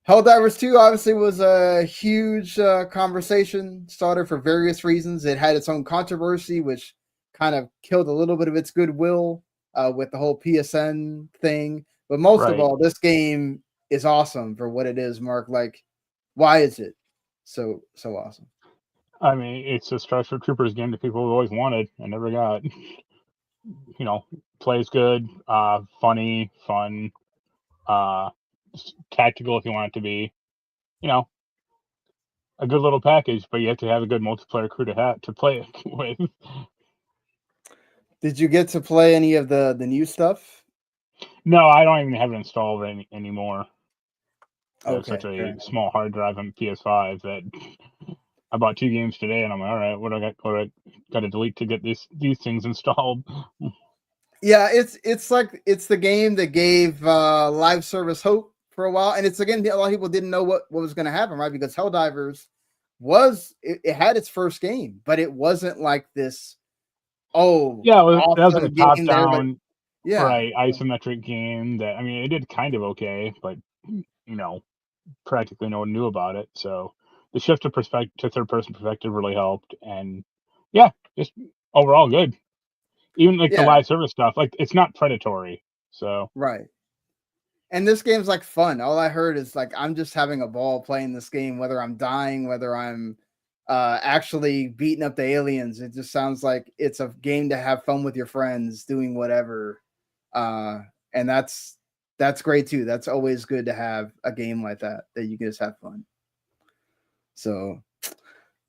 [SPEAKER 1] Helldivers 2 obviously was a huge conversation starter for various reasons. It had its own controversy, which kind of killed a little bit of its goodwill with the whole PSN thing. But most of all, this game is awesome for what it is, Mark. Like, why is it so awesome?
[SPEAKER 3] I mean, it's a Starship Troopers game that people have always wanted and never got. Plays good, funny, fun, tactical if you want it to be. A good little package, but you have to have a good multiplayer crew to play it with.
[SPEAKER 1] Did you get to play any of the new stuff?
[SPEAKER 3] No, I don't even have it installed anymore. I have such
[SPEAKER 1] Okay,
[SPEAKER 3] a small hard drive on PS5 that I bought 2 games today, and I'm like, all right, what do I got to delete to get these things installed?
[SPEAKER 1] Yeah, it's like it's the game that gave live service hope for a while, and it's again a lot of people didn't know what was going to happen, right? Because Helldivers it had its first game, but it wasn't like this. Oh,
[SPEAKER 3] yeah, that was like a top down,
[SPEAKER 1] right,
[SPEAKER 3] isometric game that, I mean, it did kind of okay, but practically no one knew about it. So the shift to third person perspective really helped, and yeah, just overall good. Even like the live service stuff, like it's not predatory. So
[SPEAKER 1] right. And this game's like fun. All I heard is like I'm just having a ball playing this game, whether I'm dying, whether I'm actually beating up the aliens. It just sounds like it's a game to have fun with your friends, doing whatever. And that's great too. That's always good to have a game like that you can just have fun. So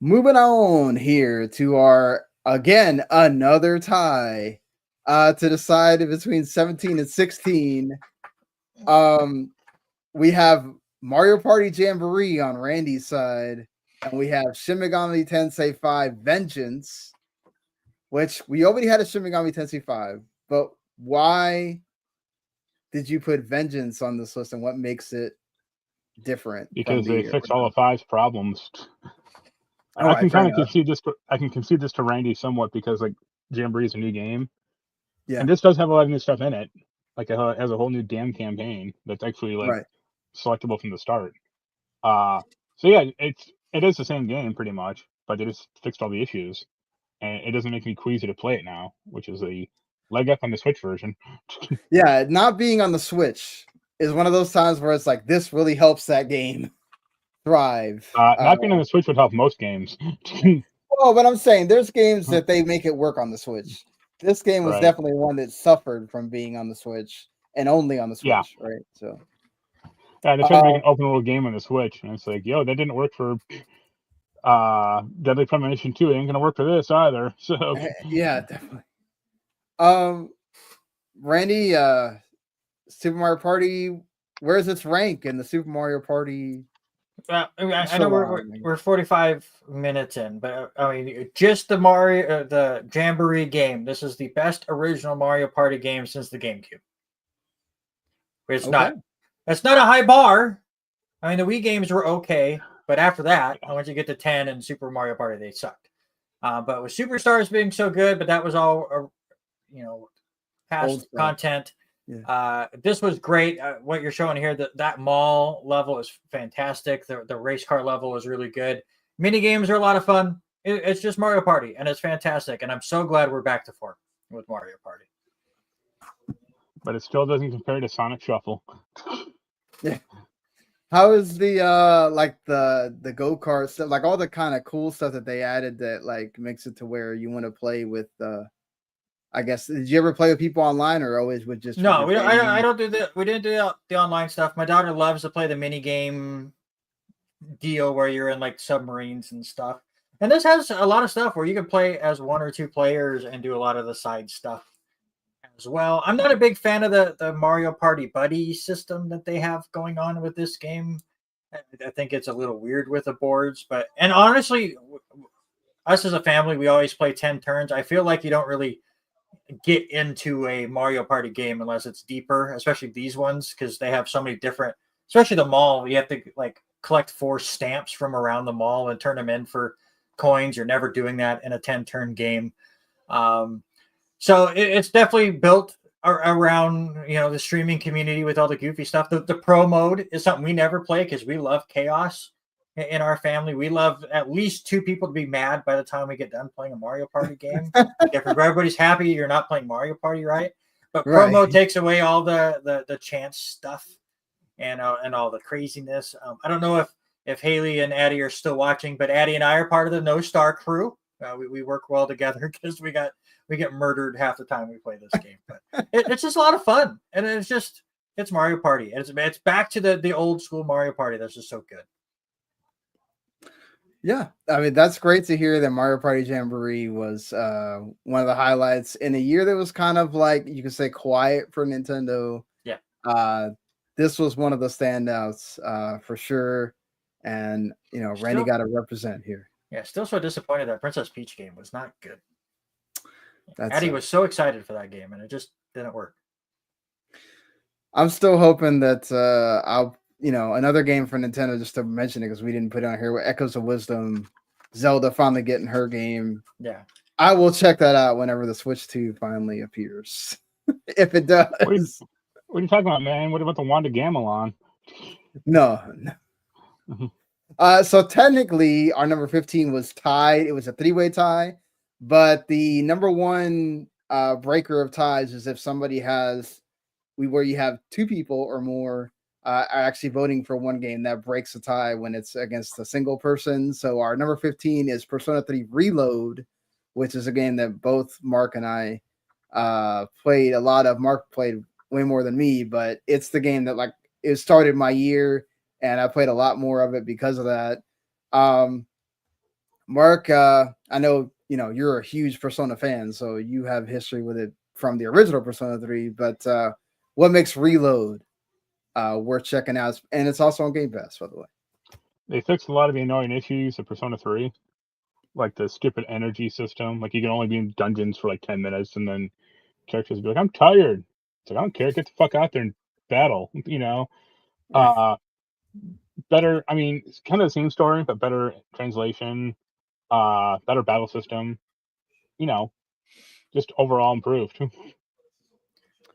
[SPEAKER 1] Moving on here to our again another tie to decide between 17 and 16. We have Mario Party Jamboree on Randy's side, and we have Shin Megami Tensei 5 Vengeance, which we already had a Shin Megami Tensei 5, but why did you put Vengeance on this list, and what makes it different?
[SPEAKER 3] Because they fix all of 5's problems.
[SPEAKER 1] Oh,
[SPEAKER 3] I can kind of concede this. I can concede this to Randy somewhat because like Jamboree is a new game, and this does have a lot of new stuff in it. Like it has a whole new damn campaign that's actually like selectable from the start. So yeah, it is the same game pretty much, but it just fixed all the issues, and it doesn't make me queasy to play it now, which is a leg up on the Switch version.
[SPEAKER 1] Yeah, not being on the Switch is one of those times where it's like this really helps that game thrive.
[SPEAKER 3] Not being on the Switch would help most games.
[SPEAKER 1] Well, but I'm saying there's games that they make it work on the Switch. This game was definitely one that suffered from being on the Switch and only on the Switch, right? So
[SPEAKER 3] yeah, they tried to make an open world game on the Switch, and it's like, yo, that didn't work for Deadly Premonition 2. It ain't gonna work for this either. So
[SPEAKER 1] yeah, definitely. Randy, Super Mario Party, where's its rank in the Super Mario Party?
[SPEAKER 2] I know we're 45 minutes in, but I mean, just the the Jamboree game. This is the best original Mario Party game since the GameCube. It's not a high bar. I mean, the Wii games were okay, but after that, once you get to 10 and Super Mario Party, they sucked. But with Superstars being so good, but that was all, past content. Yeah. This was great. What you're showing here, that mall level is fantastic. The race car level is really good. Mini games are a lot of fun. It's just Mario Party, and it's fantastic. And I'm so glad we're back to form with Mario Party.
[SPEAKER 3] But it still doesn't compare to Sonic Shuffle.
[SPEAKER 1] Yeah. How is the like the go-kart stuff, like all the kind of cool stuff that they added that like makes it to where you want to play with I guess, did you ever play with people online or always with just?
[SPEAKER 2] No, I don't do we didn't do the online stuff. My daughter loves to play the mini game deal where you're in like submarines and stuff. And this has a lot of stuff where you can play as 1 or 2 players and do a lot of the side stuff as well. I'm not a big fan of the Mario Party buddy system that they have going on with this game. I think it's a little weird with the boards, and honestly, us as a family, we always play 10 turns. I feel like you don't really get into a Mario Party game unless it's deeper, especially these ones, because they have so many different, especially the mall. You have to like collect 4 stamps from around the mall and turn them in for coins. You're never doing that in a 10-turn game. So it's definitely built around, the streaming community with all the goofy stuff. The pro mode is something we never play because we love chaos in our family. We love at least 2 people to be mad by the time we get done playing a Mario Party game. If everybody's happy, you're not playing Mario Party, right? But pro mode takes away all the chance stuff and all the craziness. I don't know if Haley and Addie are still watching, but Addie and I are part of the No Star crew. We work well together because we get murdered half the time we play this game. But it's just a lot of fun, and it's Mario Party. It's back to the old school Mario Party. That's just so good.
[SPEAKER 1] Yeah, I mean, that's great to hear that Mario Party Jamboree was one of the highlights in a year that was kind of like, you could say, quiet for Nintendo.
[SPEAKER 2] Yeah.
[SPEAKER 1] This was one of the standouts for sure. And, Randy got to represent here.
[SPEAKER 2] Yeah, still so disappointed that Princess Peach game was not good. Addie was so excited for that game, and it just didn't work.
[SPEAKER 1] I'm still hoping that I'll another game for Nintendo, just to mention it because we didn't put it on here, with Echoes of Wisdom, Zelda finally getting her game.
[SPEAKER 2] Yeah.
[SPEAKER 1] I will check that out whenever the Switch 2 finally appears. If it does.
[SPEAKER 3] What are you talking about, man? What about the Wanda Gamelon?
[SPEAKER 1] No. So technically our number 15 was tied. It was a 3-way tie, but the number 1 breaker of ties is if somebody where you have 2 people or more are actually voting for one game, that breaks a tie when it's against a single person. So our number 15 is Persona 3 Reload, which is a game that both Mark and I played a lot of. Mark played way more than me, but it's the game that it started my year, and I played a lot more of it because of that. Mark, I know you're a huge Persona fan, so you have history with it from the original Persona 3. But what makes Reload worth checking out? And it's also on Game Pass, by the way.
[SPEAKER 3] They fixed a lot of the annoying issues of Persona 3, like the stupid energy system. Like you can only be in dungeons for like 10 minutes, and then characters will be like, "I'm tired." It's like, I don't care. Get the fuck out there and battle. Better. I mean, it's kind of the same story, but better translation, better battle system. Just overall improved.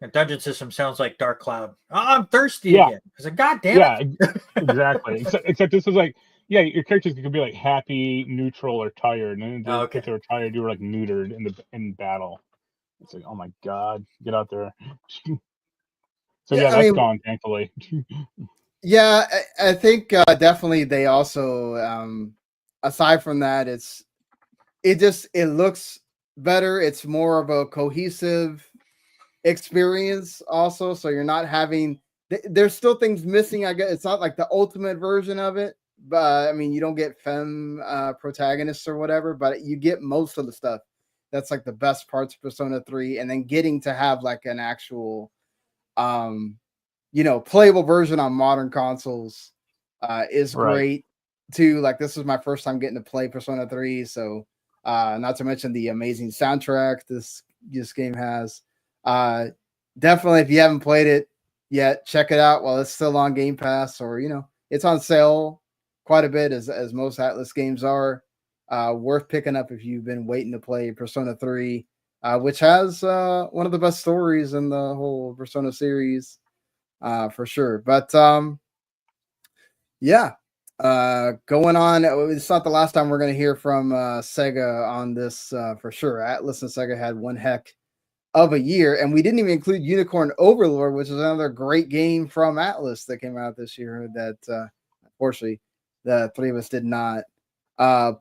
[SPEAKER 2] The dungeon system sounds like Dark Cloud. Oh, I'm thirsty
[SPEAKER 3] Yeah.
[SPEAKER 2] again. I said, God damn it.
[SPEAKER 3] Exactly. Except this is like, your characters could be like happy, neutral, or tired. And then if they were tired, you were like neutered in battle. It's like, oh my god, get out there. So that's gone, thankfully.
[SPEAKER 1] Yeah, I think definitely they also, aside from that, it looks better. It's more of a cohesive experience also, so you're not having there's still things missing. I guess it's not like the ultimate version of it, but I mean, you don't get femme protagonists or whatever, but you get most of the stuff. That's like the best parts of Persona 3, and then getting to have like an actual playable version on modern consoles is great too. Like, this is my first time getting to play Persona 3, so not to mention the amazing soundtrack this game has. Definitely, if you haven't played it yet, check it out while it's still on Game Pass, or it's on sale quite a bit, as most Atlas games are. Worth picking up if you've been waiting to play Persona 3, which has one of the best stories in the whole Persona series, for sure. But going on. It's not the last time we're going to hear from Sega on this, for sure. Atlas and Sega had one heck of a year, and we didn't even include Unicorn Overlord, which is another great game from Atlas that came out this year that unfortunately the three of us did not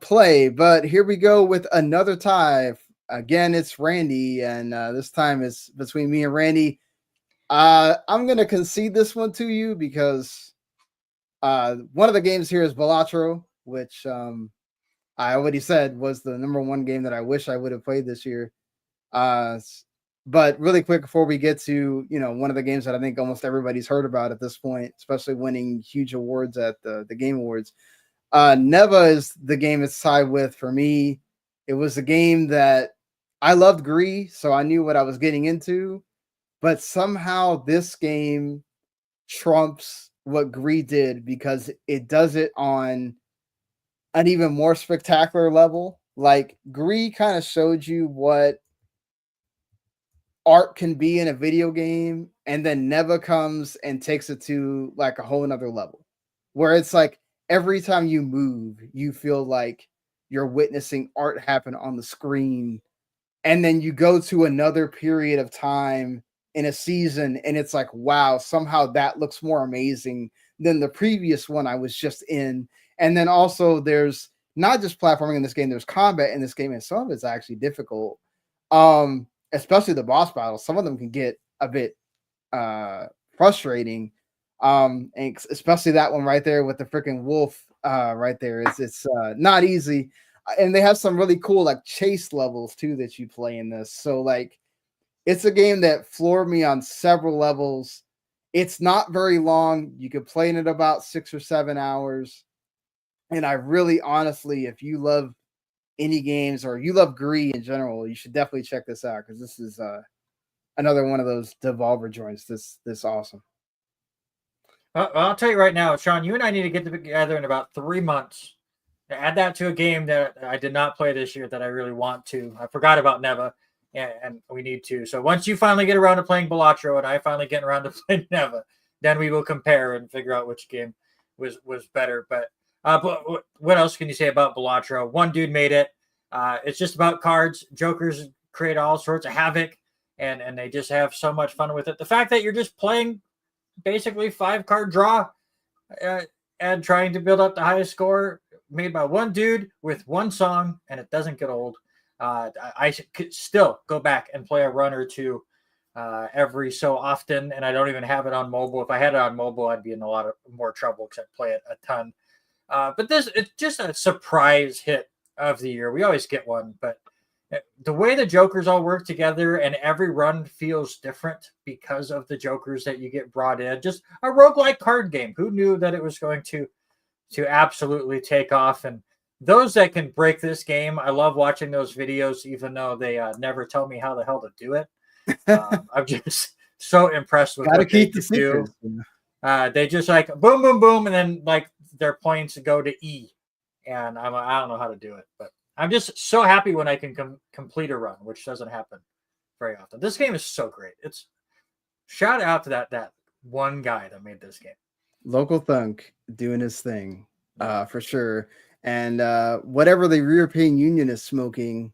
[SPEAKER 1] play. But here we go with another tie. Again, it's Randy, and this time it's between me and Randy. I'm going to concede this one to you because one of the games here is Balatro, which I already said was the number one game that I wish I would have played this year. But really quick, before we get to one of the games that I think almost everybody's heard about at this point, especially winning huge awards at the Game Awards, Neva is the game it's tied with for me. It was a game that I loved Gree, so I knew what I was getting into, but somehow this game trumps what Gree did because it does it on an even more spectacular level. Like, Gree kind of showed you what art can be in a video game, and then Neva comes and takes it to like a whole nother level, where it's like every time you move, you feel like you're witnessing art happen on the screen, and then you go to another period of time in a season, and it's like, wow, somehow that looks more amazing than the previous one I was just in. And then also there's not just platforming in this game, there's combat in this game, and some of it's actually difficult. Especially the boss battles. Some of them can get a bit frustrating. And especially that one right there with the freaking wolf right there. It's not easy. And they have some really cool like chase levels too that you play in this. So like, it's a game that floored me on several levels. It's not very long. You could play in it about 6 or 7 hours. And I really, honestly, if you love indie games or you love Gree in general, you should definitely check this out, because this is another one of those Devolver joints. This awesome.
[SPEAKER 2] I'll tell you right now, Sean, you and I need to get together in about 3 months. Add that to a game that I did not play this year that I really want to. I forgot about Neva, and we need to. So once you finally get around to playing Balatro and I finally get around to playing Neva, then we will compare and figure out which game was better. But what else can you say about Balatro? One dude made it. It's just about cards. Jokers create all sorts of havoc, and they just have so much fun with it. The fact that you're just playing basically 5-card draw and trying to build up the highest score, made by one dude with one song, and it doesn't get old. I could still go back and play a run or two every so often, and I don't even have it on mobile. If I had it on mobile, I'd be in a lot more trouble because I play it a ton. But it's just a surprise hit of the year. We always get one, but the way the Jokers all work together and every run feels different because of the Jokers that you get brought in. Just a roguelike card game. Who knew that it was going to absolutely take off? And those that can break this game, I love watching those videos, even though they never tell me how the hell to do it. I'm just so impressed with
[SPEAKER 1] Gotta
[SPEAKER 2] what they
[SPEAKER 1] keep the
[SPEAKER 2] do.
[SPEAKER 1] secrets.
[SPEAKER 2] They just like boom, boom, boom, and then like their points go to E. And I don't know how to do it, but I'm just so happy when I can complete a run, which doesn't happen very often. This game is so great. It's shout out to that one guy that made this game.
[SPEAKER 1] Local Thunk doing his thing, for sure. And whatever the European Union is smoking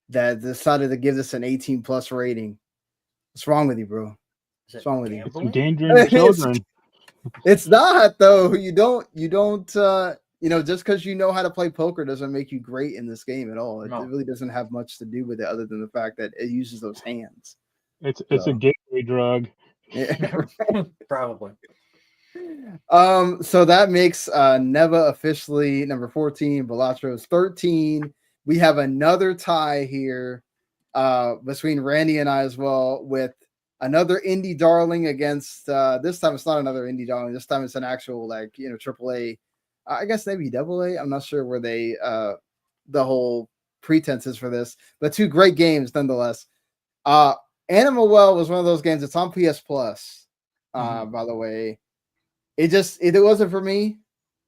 [SPEAKER 1] that decided to give this an 18 plus rating. What's wrong with you, bro? What's wrong with you?
[SPEAKER 3] Endangering children.
[SPEAKER 1] It's not though. You don't just because you know how to play poker doesn't make you great in this game at all. It really doesn't have much to do with it other than the fact that it uses those hands.
[SPEAKER 3] It's a gateway drug.
[SPEAKER 1] Yeah,
[SPEAKER 2] probably.
[SPEAKER 1] So that makes Neva officially number 14, Balatros 13. We have another tie here between Randy and I as well, with another indie darling against this time it's not another indie darling. This time it's an actual AAA. I guess maybe AA. I'm not sure where they the whole pretense is for this, but two great games nonetheless. Animal Well was one of those games. It's on PS Plus, by the way. It wasn't for me.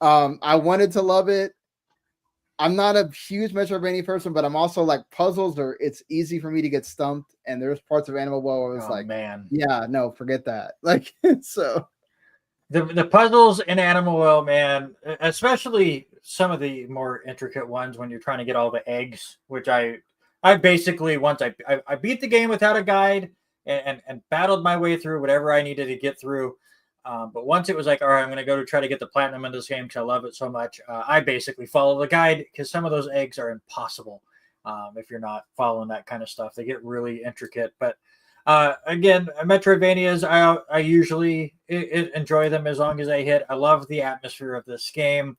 [SPEAKER 1] I wanted to love it. I'm not a huge Metroidvania person, but I'm also like puzzles, or it's easy for me to get stumped. And there's parts of Animal Well where it's
[SPEAKER 2] man,
[SPEAKER 1] yeah, no, forget that. Like so.
[SPEAKER 2] The puzzles in Animal Well, man, especially some of the more intricate ones when you're trying to get all the eggs, which I basically once I beat the game without a guide and battled my way through whatever I needed to get through. But once it was like, all right, I'm going to go to try to get the platinum in this game because I love it so much. I basically follow the guide because some of those eggs are impossible if you're not following that kind of stuff. They get really intricate. But again, Metroidvanias, I usually enjoy them as long as they hit. I love the atmosphere of this game.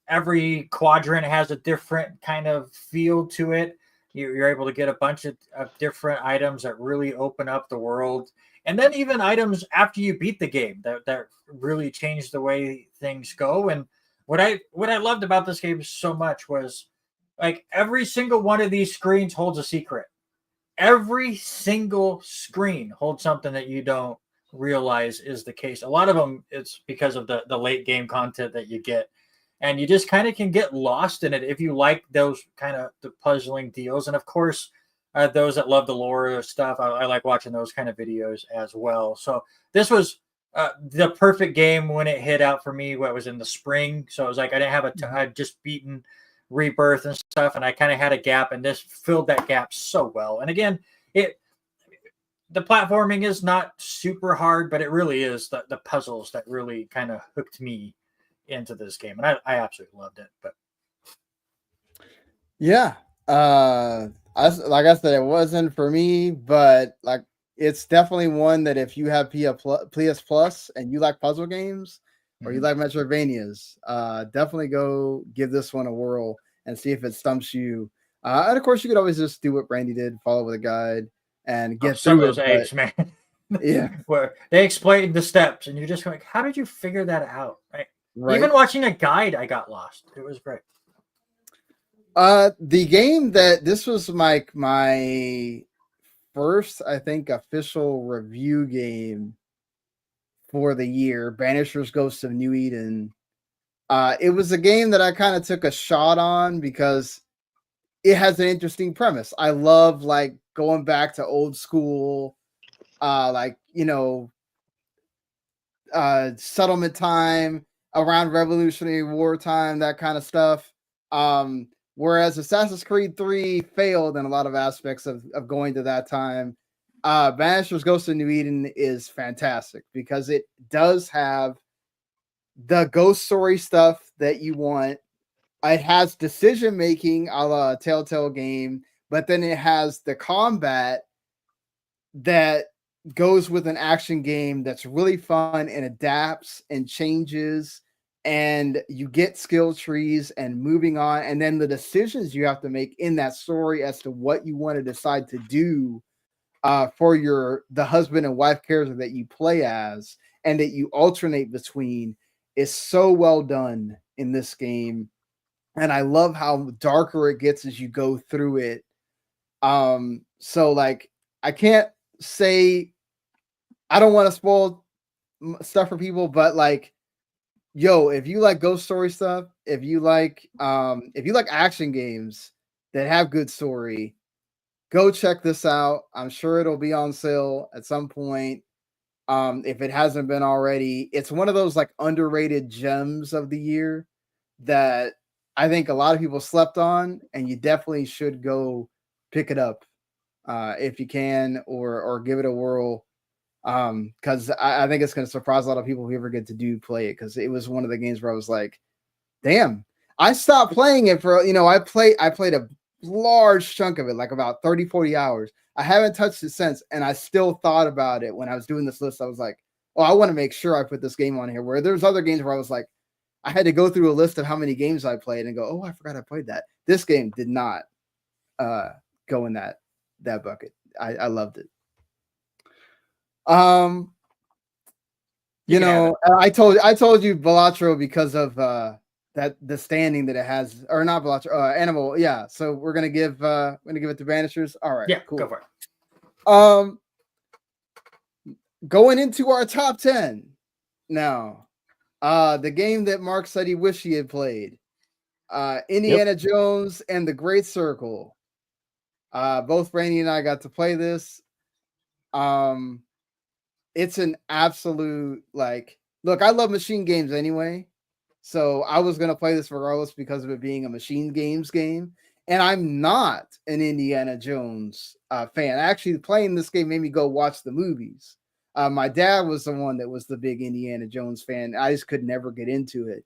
[SPEAKER 2] Every quadrant has a different kind of feel to it. You're able to get a bunch of different items that really open up the world. And then even items after you beat the game that really change the way things go. And what I loved about this game so much was like every single one of these screens holds a secret. Every single screen holds something that you don't realize is the case. A lot of them, it's because of the late game content that you get. And you just kind of can get lost in it if you like those kind of the puzzling deals. And of course, those that love the lore stuff, I like watching those kind of videos as well. So this was the perfect game when it hit out for me. What was in the spring, so it was like I didn't have I'd just beaten Rebirth and stuff, and I kind of had a gap, and this filled that gap so well. And again, the platforming is not super hard, but it really is the puzzles that really kind of hooked me into this game, and I absolutely loved it. But
[SPEAKER 1] yeah, like I said, it wasn't for me, but like it's definitely one that if you have PS Plus and you like puzzle games or you like Metroidvanias, definitely go give this one a whirl and see if it stumps you. And of course, you could always just do what Brandy did, follow with a guide and get
[SPEAKER 2] some
[SPEAKER 1] through
[SPEAKER 2] of those eggs, man.
[SPEAKER 1] Yeah,
[SPEAKER 2] where they explain the steps, and you're just like, how did you figure that out? Right? Even watching a guide, I got lost. It was great.
[SPEAKER 1] The game this was my first, I think, official review game for the year, Banisher's Ghost of New Eden. It was a game that I kind of took a shot on because it has an interesting premise. I love like going back to old school, settlement time around Revolutionary War time, that kind of stuff. Whereas Assassin's Creed 3 failed in a lot of aspects of going to that time. Banisher's Ghost of New Eden is fantastic because it does have the ghost story stuff that you want. It has decision making a la Telltale game, but then it has the combat that goes with an action game that's really fun and adapts and changes and you get skill trees and moving on, and then the decisions you have to make in that story as to what you want to decide to do for the husband and wife character that you play as and that you alternate between is so well done in this game. And I love how darker it gets as you go through it. So like I can't say, I don't want to spoil stuff for people, but like, yo, if you like ghost story stuff, if you like action games that have good story, go check this out. I'm sure it'll be on sale at some point. If it hasn't been already, it's one of those like underrated gems of the year that I think a lot of people slept on, and you definitely should go pick it up if you can, or give it a whirl. Because I think it's going to surprise a lot of people who ever get to play it, because it was one of the games where I was like, damn, I stopped playing it for, I played a large chunk of it, like about 30-40 hours. I haven't touched it since, and I still thought about it when I was doing this list. I was like, oh, I want to make sure I put this game on here, where there's other games where I was like, I had to go through a list of how many games I played and go, oh, I forgot I played that. This game did not go in that bucket. I loved it. I told you Balatro because of that the standing that it has, or not Balatro, Animal. Yeah, so we're gonna give it to Banishers. All right,
[SPEAKER 2] yeah,
[SPEAKER 1] cool.
[SPEAKER 2] Go for it.
[SPEAKER 1] Going into our top 10 now. The game that Mark said he wished he had played, Indiana Jones and the Great Circle. Both Randy and I got to play this. It's an absolute, like, look, I love machine games anyway, so I was going to play this regardless because of it being a machine games game. And I'm not an Indiana Jones fan. Actually, playing this game made me go watch the movies. My dad was the one that was the big Indiana Jones fan. I just could never get into it.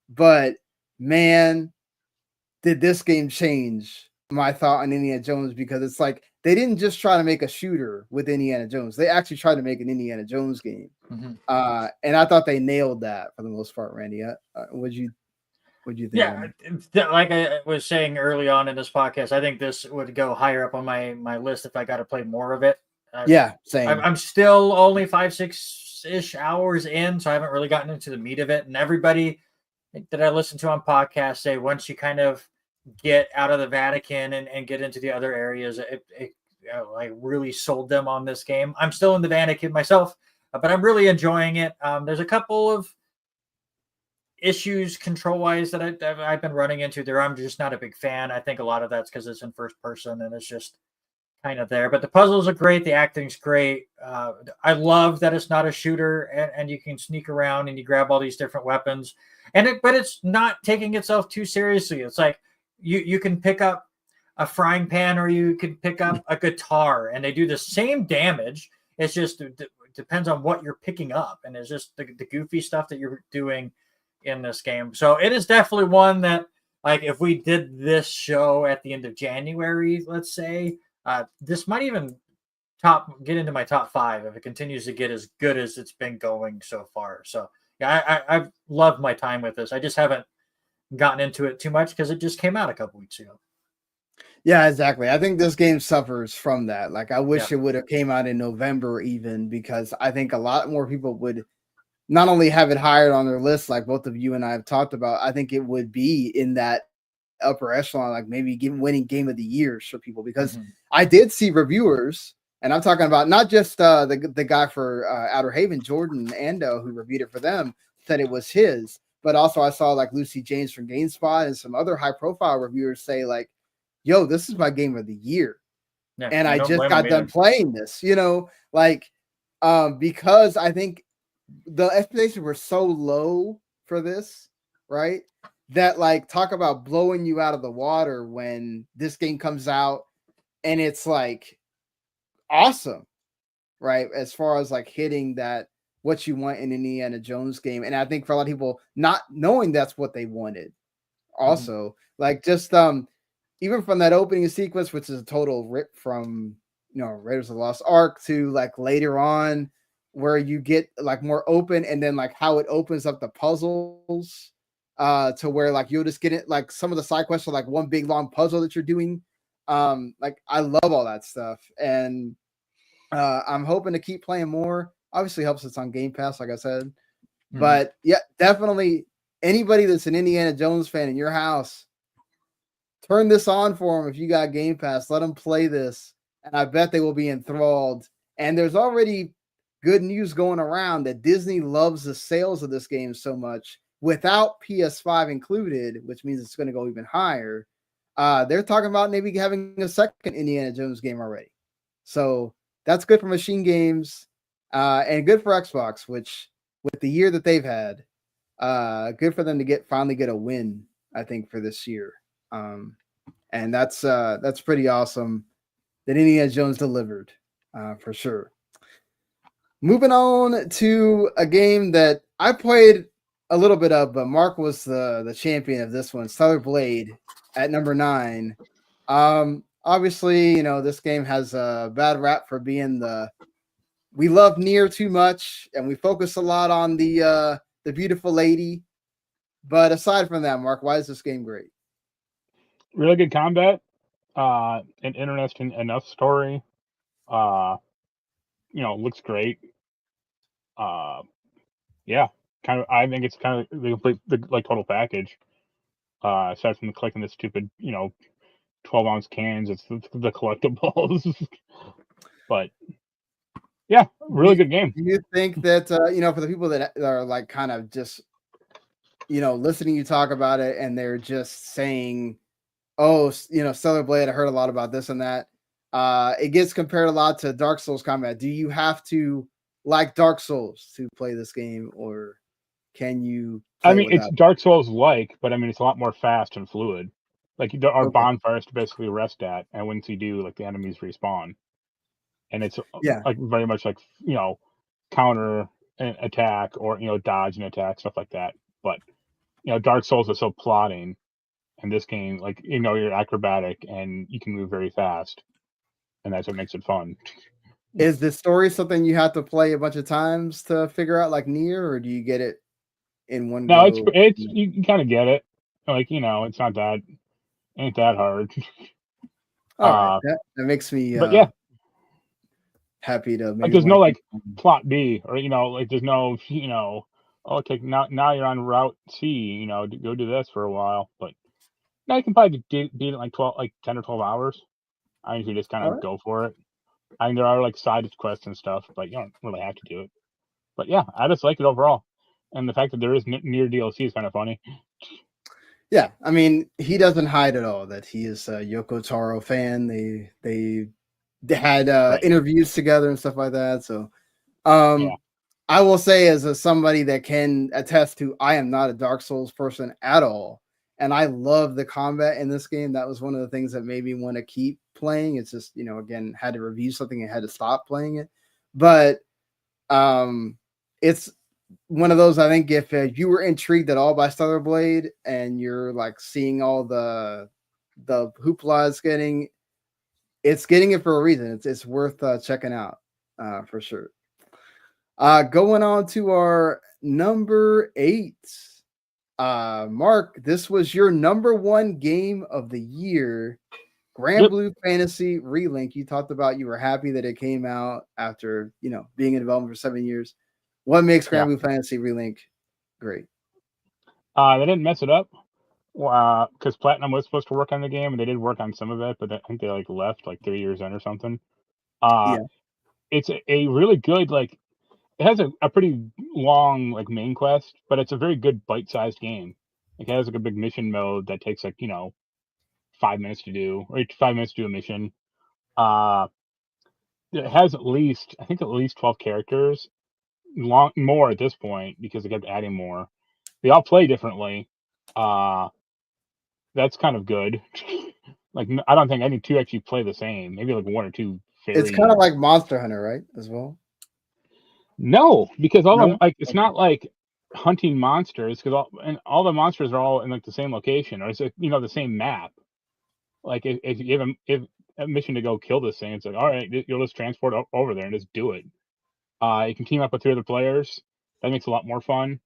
[SPEAKER 1] But man, did this game change my thought on Indiana Jones, because it's like they didn't just try to make a shooter with Indiana Jones. They actually tried to make an Indiana Jones game.
[SPEAKER 2] Mm-hmm.
[SPEAKER 1] And I thought they nailed that for the most part, Randy. What'd you think?
[SPEAKER 2] Yeah, like I was saying early on in this podcast, I think this would go higher up on my list if I got to play more of it.
[SPEAKER 1] Yeah, same.
[SPEAKER 2] I'm still only 5-6-ish hours in, so I haven't really gotten into the meat of it. And everybody that I listen to on podcasts say once you kind of get out of the Vatican and get into the other areas, it like really sold them on this game. I'm still in the Vatican myself, but I'm really enjoying it. There's a couple of issues control-wise that I've been running into there. I'm just not a big fan. I think a lot of that's because it's in first person and it's just kind of there. But the puzzles are great. The acting's great. I love that it's not a shooter and you can sneak around and you grab all these different weapons. But it's not taking itself too seriously. It's like you can pick up a frying pan or you can pick up a guitar and they do the same damage. It's just depends on what you're picking up, and it's just the goofy stuff that you're doing in this game. So it is definitely one that, like, if we did this show at the end of January, let's say, this might even get into my top 5 if it continues to get as good as it's been going so far. So yeah, I've loved my time with this. I just haven't gotten into it too much because it just came out a couple weeks ago.
[SPEAKER 1] Yeah, exactly. I think this game suffers from that. Like, I wish it would have came out in November even, because I think a lot more people would not only have it higher on their list, like both of you and I have talked about. I think it would be in that upper echelon, like maybe winning game of the year for people, because I did see reviewers, and I'm talking about not just the guy for Outer Haven, Jordan Ando, who reviewed it for them, said it was his, but also I saw like Lucy James from GameSpot and some other high profile reviewers say like, yo, this is my game of the year. Yeah, and I just got done playing this, because I think the expectations were so low for this, right? That, like, talk about blowing you out of the water when this game comes out and it's like awesome, right? As far as like hitting that, what you want in an Indiana Jones game. And I think for a lot of people not knowing that's what they wanted also, like, just, even from that opening sequence, which is a total rip from, Raiders of the Lost Ark, to like later on where you get like more open, and then like how it opens up the puzzles to where like you'll just get it, like some of the side quests are like one big long puzzle that you're doing. Like I love all that stuff, and I'm hoping to keep playing more. Obviously helps it's on Game Pass, like I said. But yeah, definitely anybody that's an Indiana Jones fan in your house, turn this on for them if you got Game Pass. Let them play this, and I bet they will be enthralled. And there's already good news going around that Disney loves the sales of this game so much without PS5 included, which means it's going to go even higher. They're talking about maybe having a second Indiana Jones game already. So that's good for machine games and good for Xbox, which with the year that they've had, good for them to finally get a win, I think, for this year. And that's pretty awesome that Indiana Jones delivered for sure. Moving on to a game that I played a little bit of, but Mark was the champion of this one, Stellar Blade at number 9. Obviously, this game has a bad rap for being we love Nier too much, and we focus a lot on the beautiful lady. But aside from that, Mark, why is this game great?
[SPEAKER 3] Really good combat, an interesting enough story. Looks great. Yeah, kind of. I think it's kind of the complete, total package. Aside from collecting the stupid, 12-ounce cans, it's the collectibles. But yeah, really good game.
[SPEAKER 1] Do you think that for the people that are like kind of just listening to you talk about it and they're just saying, oh, Stellar Blade, I heard a lot about this and that. It gets compared a lot to Dark Souls combat. Do you have to like Dark Souls to play this game, or can you play
[SPEAKER 3] it's Dark Souls like, but it's a lot more fast and fluid. Like there are bonfires to basically rest at, and once you do, like the enemies respawn. And it's like very much like counter attack or dodge and attack, stuff like that. But Dark Souls is so plotting, and this game, like you're acrobatic and you can move very fast, and that's what makes it fun.
[SPEAKER 1] Is the story something you have to play a bunch of times to figure out, like Nier, or do you get it in one go?
[SPEAKER 3] No, it's you can kind of get it. Like it's not that ain't that hard.
[SPEAKER 1] All right, that makes me.
[SPEAKER 3] But yeah.
[SPEAKER 1] Happy to.
[SPEAKER 3] Like there's no like plot B, or like there's no okay, now you're on route C, go do this for a while. But now you can probably beat it in like 10 or 12 hours. I usually just kind of go for it. I mean, there are like side quests and stuff, but you don't really have to do it. But yeah, I just like it overall, and the fact that there is Nier DLC is kind of funny.
[SPEAKER 1] Yeah, I mean, he doesn't hide at all that he is a Yoko Taro fan. They had interviews together and stuff like that. So I will say, as somebody that can attest to, I am not a Dark Souls person at all, and I love the combat in this game. That was one of the things that made me want to keep playing. It's just again, had to review something and had to stop playing it. But it's one of those, I think, if you were intrigued at all by Stellar Blade and you're like seeing all the hoopla it's getting it for a reason. It's worth checking out for sure. Going on to our number 8. Mark, this was your number 1 game of the year. Grand Blue Fantasy Relink. You talked about you were happy that it came out after being in development for 7 years. What makes Grand Blue Fantasy Relink great?
[SPEAKER 3] They didn't mess it up. Because Platinum was supposed to work on the game, and they did work on some of it, but I think they left 3 years in or something. It's a really good it has a pretty long main quest, but it's a very good bite-sized game. It has a big mission mode that takes 5 minutes to do, or 5 minutes to do a mission. It has at least 12 characters, more at this point because they kept adding more. They all play differently. That's kind of good. I don't think any two actually play the same. Maybe one or two.
[SPEAKER 1] It's kind of like Monster Hunter, right? As well.
[SPEAKER 3] No, because all them it's not like hunting monsters, because all the monsters are all in the same location, or it's the same map. If you have a mission to go kill this thing, it's all right, you'll just transport over there and just do it. You can team up with 3 other players. That makes it a lot more fun.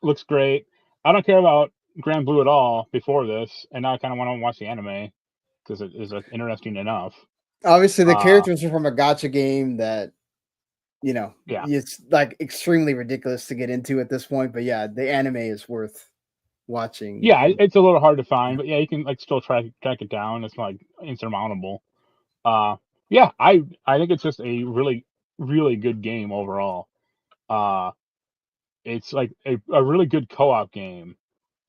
[SPEAKER 3] Looks great. I don't care about Grand Blue at all before this, and now I kind of want to watch the anime because it is interesting enough.
[SPEAKER 1] Obviously, the characters are from a gacha game that,
[SPEAKER 3] Yeah.
[SPEAKER 1] it's like extremely ridiculous to get into at this point. But yeah, the anime is worth watching.
[SPEAKER 3] Yeah, it's a little hard to find, but yeah, you can like still track it down. It's not like insurmountable. Yeah, I think it's just a really, really good game overall. It's like a really good co-op game,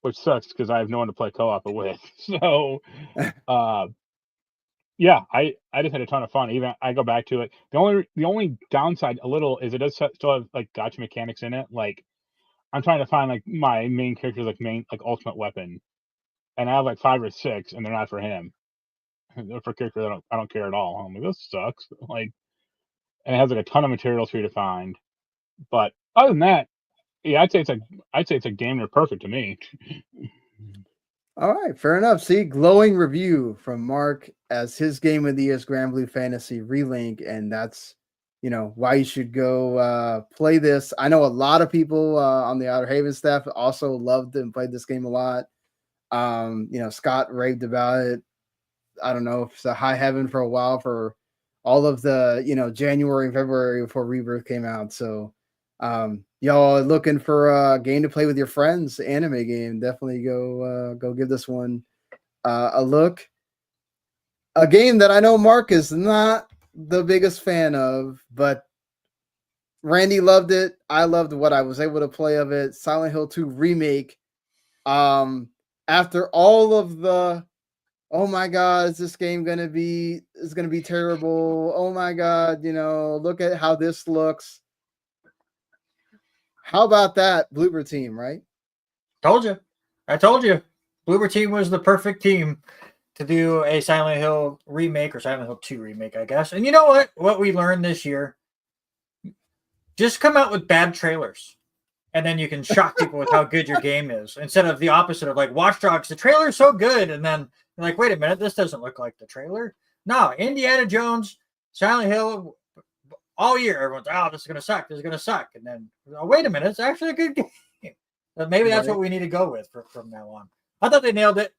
[SPEAKER 3] which sucks because I have no one to play co-op with. So, yeah, I just had a ton of fun. Even I go back to it. The only downside a little is it does still have like gacha mechanics in it. Like I'm trying to find like my main character's like ultimate weapon, and I have like 5 or 6, and they're not for him. They're for characters I don't care at all. I'm like, this sucks. Like, and it has like a ton of materials for you to find. But other than that, yeah, I'd say it's a game near perfect to me.
[SPEAKER 1] All right, fair enough. See, glowing review from Mark as his game of the year is Grand Blue Fantasy Relink, and that's why you should go play this. I know a lot of people on the Outer Haven staff also loved and played this game a lot. Scott raved about it. I don't know if it's a high heaven for a while for all of the January and February before Rebirth came out. So y'all are looking for a game to play with your friends, anime game, definitely go give this one a look. A game that I know Mark is not the biggest fan of, but Randy loved it. I loved what I was able to play of it. Silent Hill 2 remake. After all of the oh my God, is this game gonna be terrible? Oh my God, look at how this looks. How about that, Bloober team, right?
[SPEAKER 2] I told you. Bloober team was the perfect team to do a Silent Hill remake or Silent Hill 2 remake, I guess. And you know what? What we learned this year, just come out with bad trailers. And then you can shock people with how good your game is. Instead of the opposite of like Watch Dogs, the trailer is so good. And then you're like, wait a minute, this doesn't look like the trailer. No, Indiana Jones, Silent Hill, all year, everyone's, oh, this is going to suck. This is going to suck. And then, oh, wait a minute, it's actually a good game. But maybe that's what we need to go with from now on. I thought they nailed it.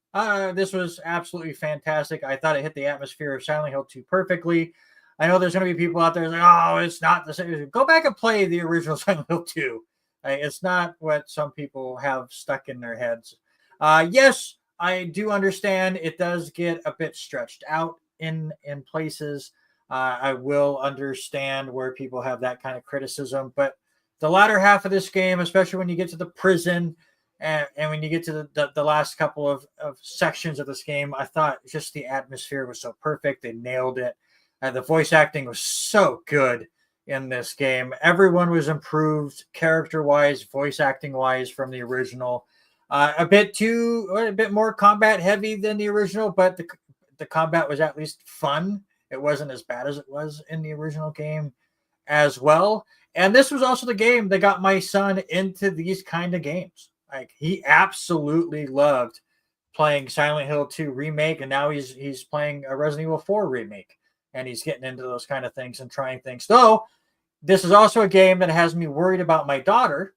[SPEAKER 2] This was absolutely fantastic. I thought it hit the atmosphere of Silent Hill 2 perfectly. I know there's going to be people out there like, oh, it's not the same. Go back and play the original Silent Hill 2. It's not what some people have stuck in their heads. Yes, I do understand it does get a bit stretched out in places. I will understand where people have that kind of criticism, but the latter half of this game, especially when you get to the prison and when you get to the last couple of sections of this game, I thought just the atmosphere was so perfect. They nailed it. The voice acting was so good in this game. Everyone was improved character-wise, voice acting-wise from the original. A bit more combat heavy than the original, but the combat was at least fun. It wasn't as bad as it was in the original game as well. And this was also the game that got my son into these kind of games. Like he absolutely loved playing Silent Hill 2 remake, and now he's playing a Resident Evil 4 remake, and he's getting into those kind of things and trying things. Though this is also a game that has me worried about my daughter,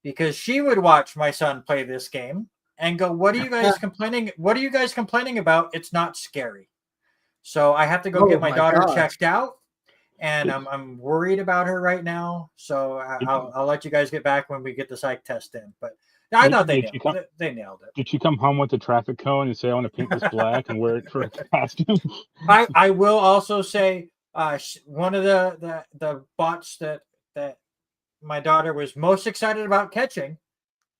[SPEAKER 2] because she would watch my son play this game and go, "What are you guys complaining? What are you guys complaining about? It's not scary." So I have to go get my daughter checked out, and I'm worried about her right now. So I'll let you guys get back when we get the psych test in. But I thought they nailed it.
[SPEAKER 3] Did she come home with a traffic cone and say, "I want to paint this black and wear it for a costume"?
[SPEAKER 2] I will also say one of the bots that my daughter was most excited about catching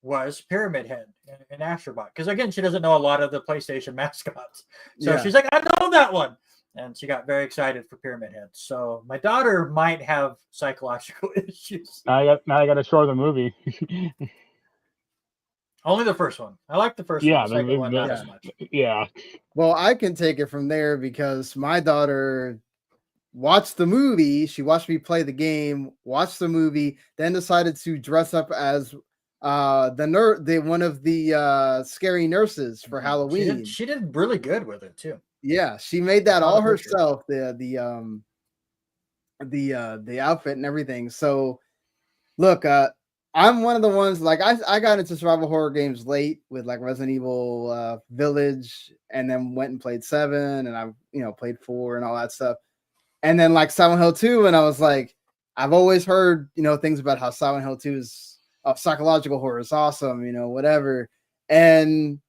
[SPEAKER 2] was Pyramid Head and Astrobot, because again, she doesn't know a lot of the PlayStation mascots, so she's like, I know that one, and she got very excited for Pyramid Head. So my daughter might have psychological issues.
[SPEAKER 3] Now I got to show her the movie.
[SPEAKER 2] Only the first one. I like the first one. The second one, not as much.
[SPEAKER 3] Yeah.
[SPEAKER 1] Well, I can take it from there because my daughter watched the movie. She watched me play the game, watched the movie, then decided to dress up as one of the scary nurses for Halloween.
[SPEAKER 2] She did really good with it too.
[SPEAKER 1] Yeah, she made that all herself. The the outfit and everything. So look, I'm one of the ones like I got into survival horror games late with like Resident Evil Village, and then went and played 7, and I played 4 and all that stuff, and then like Silent Hill 2, and I was like, I've always heard things about how Silent Hill 2 is psychological horror is awesome, whatever, and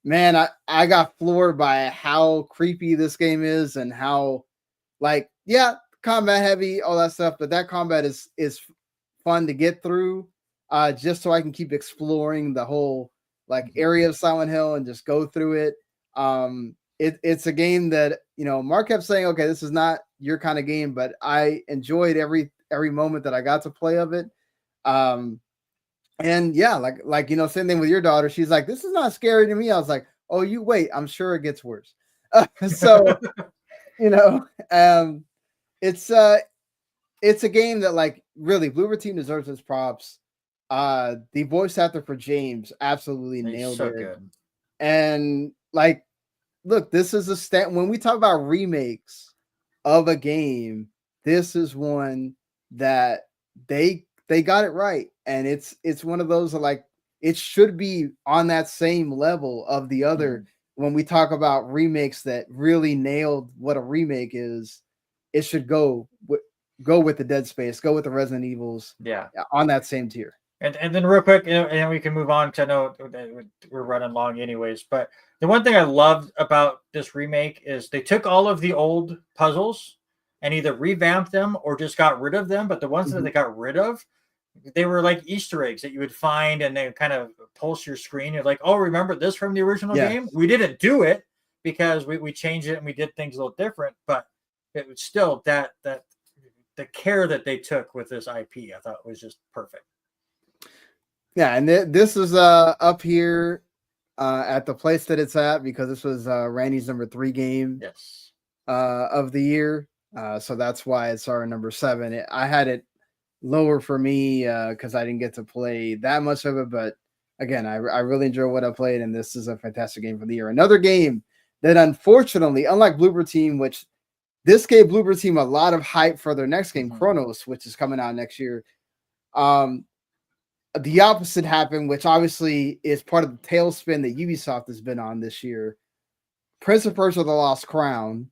[SPEAKER 1] man, I got floored by how creepy this game is and how like combat heavy, all that stuff, but that combat is fun to get through, just so I can keep exploring the whole like area of Silent Hill and just go through it. It's a game that Mark kept saying, okay, this is not your kind of game, but I enjoyed every moment that I got to play of it. And yeah, like same thing with your daughter. She's like, this is not scary to me. I was like, oh, you wait, I'm sure it gets worse. So it's a game that like really Bloober Team deserves its props. The voice actor for James absolutely nailed it.
[SPEAKER 2] Good.
[SPEAKER 1] And like, look, this is a when we talk about remakes of a game, this is one that they got it right, and it's one of those that, like, it should be on that same level of the other. When we talk about remakes that really nailed what a remake is, it should go with the Dead Space, go with the Resident Evils, on that same tier.
[SPEAKER 2] And then real quick, and we can move on because I know we're running long anyways. But the one thing I loved about this remake is they took all of the old puzzles and either revamped them or just got rid of them. But the ones that they got rid of, they were like Easter eggs that you would find, and they kind of pulse your screen. You're like, oh, remember this from the original game? We didn't do it because we changed it and we did things a little different, but it was still that the care that they took with this IP, I thought was just perfect.
[SPEAKER 1] Yeah, and this is up here at the place that it's at because this was Randy's number 3 game of the year. So that's why it's our number 7. I had it lower for me because I didn't get to play that much of it. But again, I really enjoy what I played, and this is a fantastic game for the year. Another game that unfortunately, unlike Bloober Team, which this gave Bloober Team a lot of hype for their next game, Chronos, which is coming out next year. The opposite happened, which obviously is part of the tailspin that Ubisoft has been on this year. Prince of Persia: The Lost Crown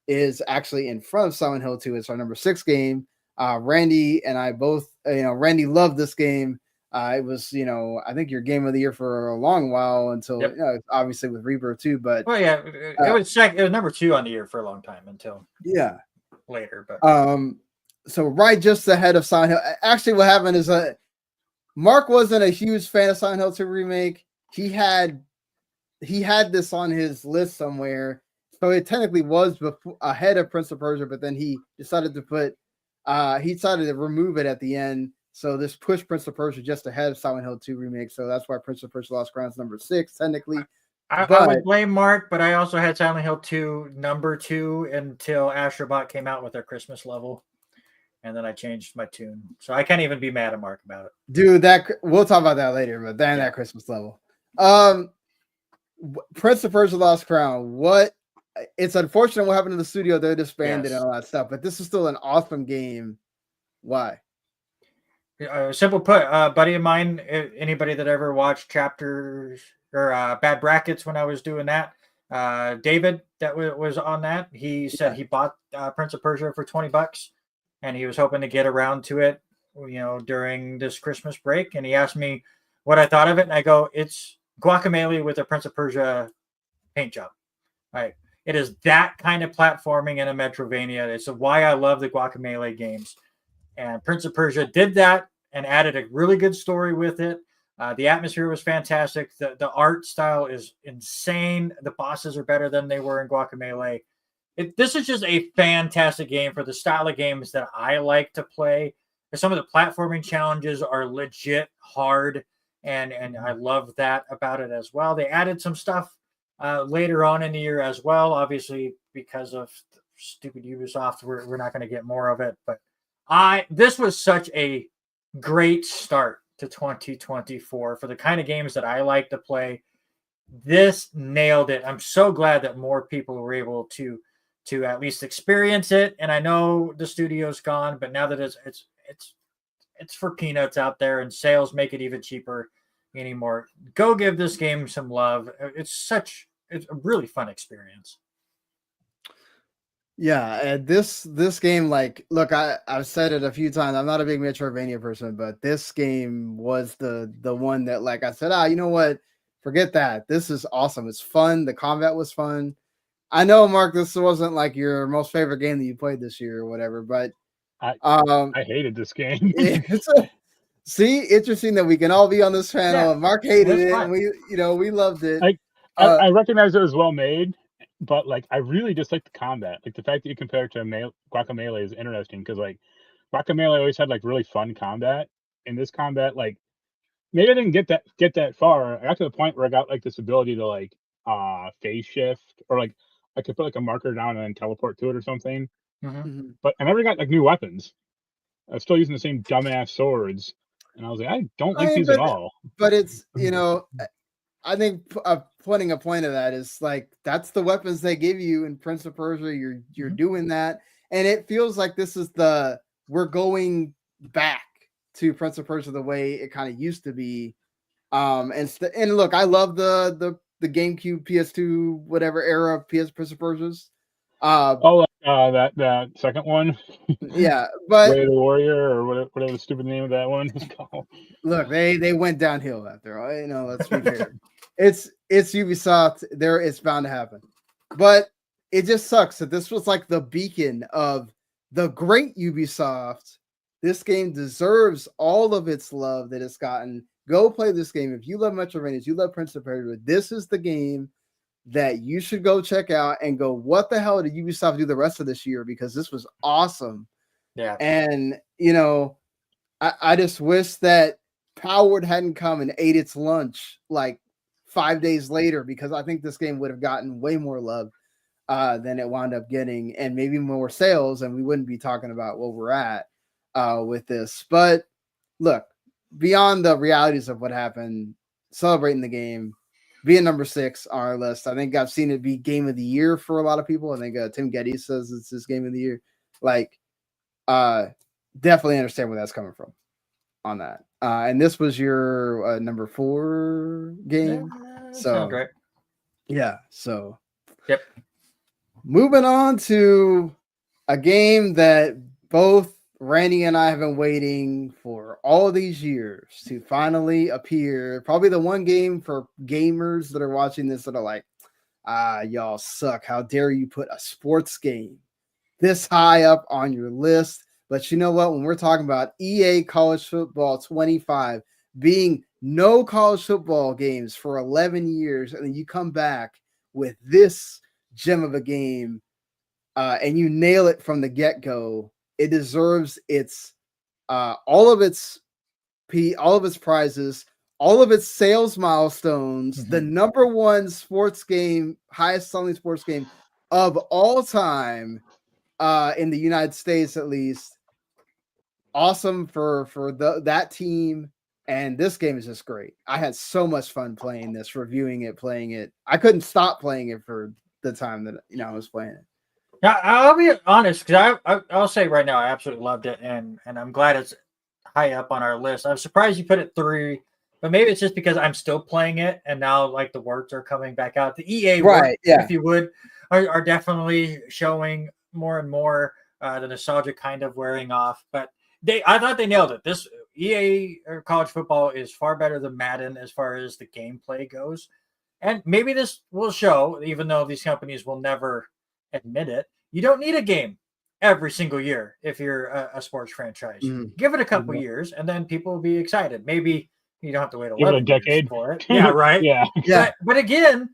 [SPEAKER 1] is actually in front of Silent Hill 2. It's our number 6 game. Randy and I both, Randy loved this game. It was, I think your game of the year for a long while until, obviously with Rebirth too. But
[SPEAKER 2] it was it was number 2 on the year for a long time until later. But
[SPEAKER 1] so right just ahead of Silent Hill. Actually, what happened is Mark wasn't a huge fan of Silent Hill 2 remake. He had this on his list somewhere, so it technically was ahead of Prince of Persia. But then he decided to remove it at the end. So this pushed Prince of Persia just ahead of Silent Hill 2 remake. So that's why Prince of Persia: Lost Crown is number 6 technically.
[SPEAKER 2] I would blame Mark, but I also had Silent Hill 2 number 2 until Astrobot came out with their Christmas level. And then I changed my tune. So I can't even be mad at Mark about it.
[SPEAKER 1] Dude, we'll talk about that later, but then that Christmas level. Prince of Persia: Lost Crown. It's unfortunate what happened to the studio. They're disbanded and all that stuff, but this is still an awesome game. Why?
[SPEAKER 2] Simple put, buddy of mine, anybody that ever watched chapters or Bad Brackets when I was doing that, David that was on that, he said he bought Prince of Persia for $20. And he was hoping to get around to it, during this Christmas break. And he asked me what I thought of it. And I go, it's Guacamelee with a Prince of Persia paint job. Right? It is that kind of platforming in a Metrovania. It's why I love the Guacamelee games. And Prince of Persia did that and added a really good story with it. The atmosphere was fantastic. The art style is insane. The bosses are better than they were in Guacamelee. This is just a fantastic game for the style of games that I like to play. Some of the platforming challenges are legit hard, and I love that about it as well. They added some stuff later on in the year as well. Obviously, because of stupid Ubisoft, we're not going to get more of it. But this was such a great start to 2024 for the kind of games that I like to play. This nailed it. I'm so glad that more people were able to to at least experience it. And I know the studio's gone, but now that it's for peanuts out there, and sales make it even cheaper anymore. Go give this game some love. It's a really fun experience.
[SPEAKER 1] Yeah, and this game, like, look, I've said it a few times. I'm not a big Metroidvania person, but this game was the one that, like, I said, you know what? Forget that. This is awesome. It's fun. The combat was fun. I know, Mark, this wasn't like your most favorite game that you played this year or whatever, but
[SPEAKER 3] I hated this game.
[SPEAKER 1] See, interesting that we can all be on this panel.
[SPEAKER 2] Yeah,
[SPEAKER 1] And Mark hated it,
[SPEAKER 2] fun.
[SPEAKER 1] and we loved it.
[SPEAKER 3] Like, I recognize it was well made, but like I really just like the combat. Like the fact that you compare it to Guacamelee is interesting because like Guacamelee always had like really fun combat. In this combat, like maybe I didn't get that far. I got to the point where I got like this ability to like phase shift, or like I could put like a marker down and then teleport to it or something.
[SPEAKER 2] Mm-hmm.
[SPEAKER 3] But I never got like new weapons. I was still using the same dumbass swords, and I was like, I don't like these at all.
[SPEAKER 1] But it's, I think pointing a point of that is like that's the weapons they give you in Prince of Persia. You're doing that, and it feels like this is we're going back to Prince of Persia the way it kind of used to be. And look, I love the GameCube, PS2, whatever era of Prince of Persia's.
[SPEAKER 3] That second one.
[SPEAKER 1] Yeah, but
[SPEAKER 3] Way of the Warrior, or whatever the stupid name of that one is called.
[SPEAKER 1] Look, they went downhill after all. Let's be fair. It's Ubisoft. It's bound to happen. But it just sucks that this was like the beacon of the great Ubisoft. This game deserves all of its love that it's gotten. Go play this game. If you love Metroidvania, you love Prince of Persia, this is the game that you should go check out and go, what the hell did Ubisoft do the rest of this year? Because this was awesome.
[SPEAKER 2] Yeah.
[SPEAKER 1] And, I just wish that Powered hadn't come and ate its lunch like 5 days later, because I think this game would have gotten way more love than it wound up getting, and maybe more sales, and we wouldn't be talking about what we're at with this. But look, beyond the realities of what happened, celebrating the game, being number 6 on our list, I think I've seen it be game of the year for a lot of people. I think Tim Geddes says it's his game of the year. Like, definitely understand where that's coming from on that. And this was your number 4 game. So
[SPEAKER 2] great.
[SPEAKER 1] Yeah. So
[SPEAKER 2] yep.
[SPEAKER 1] Moving on to a game that both Randy and I have been waiting for all these years to finally appear. Probably the one game for gamers that are watching this that are like, y'all suck. How dare you put a sports game this high up on your list? But you know what? When we're talking about EA College Football 25 being no college football games for 11 years, and then you come back with this gem of a game and you nail it from the get-go, it deserves its all of its prizes, all of its sales milestones, the number 1 sports game, highest selling sports game of all time in the United States, at least. Awesome for that team, and this game is just great. I had so much fun playing this, reviewing it, playing it. I couldn't stop playing it for the time that I was playing it.
[SPEAKER 2] Yeah, I'll be honest, because I'll say right now I absolutely loved it, and I'm glad it's high up on our list. I'm surprised you put it 3, but maybe it's just because I'm still playing it, and now like the words are coming back out. The EA words, if you would, are definitely showing more and more. The nostalgia kind of wearing off, but I thought they nailed it. This EA or college football is far better than Madden as far as the gameplay goes, and maybe this will show, even though these companies will never admit it. You don't need a game every single year if you're a sports franchise. Give it a couple years, and then people will be excited. Maybe you don't have to wait 11 years for it. Yeah, right.
[SPEAKER 3] Yeah.
[SPEAKER 2] But again,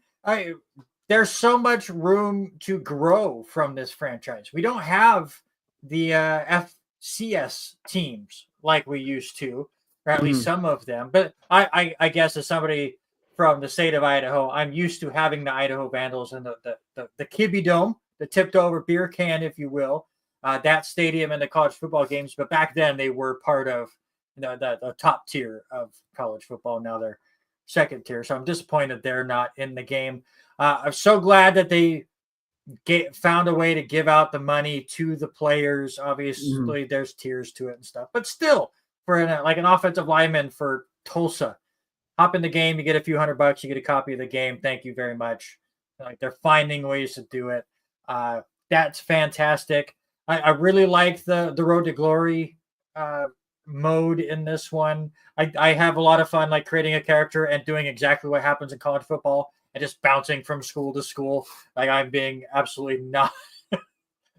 [SPEAKER 2] there's so much room to grow from this franchise. We don't have the FCS teams like we used to, or at least some of them. But I guess as somebody from the state of Idaho, I'm used to having the Idaho Vandals and the Kibbe Dome, the tipped over beer can, if you will, that stadium in the college football games. But back then they were part of the top tier of college football. Now they're second tier. So I'm disappointed they're not in the game. I'm so glad that they found a way to give out the money to the players. Obviously, there's tiers to it and stuff, but still, for an offensive lineman for Tulsa, hop in the game, you get a few $100, you get a copy of the game. Thank you very much. Like, they're finding ways to do it. That's fantastic. I really like the Road to Glory mode in this one. I have a lot of fun like creating a character and doing exactly what happens in college football and just bouncing from school to school. Like, I'm being absolutely not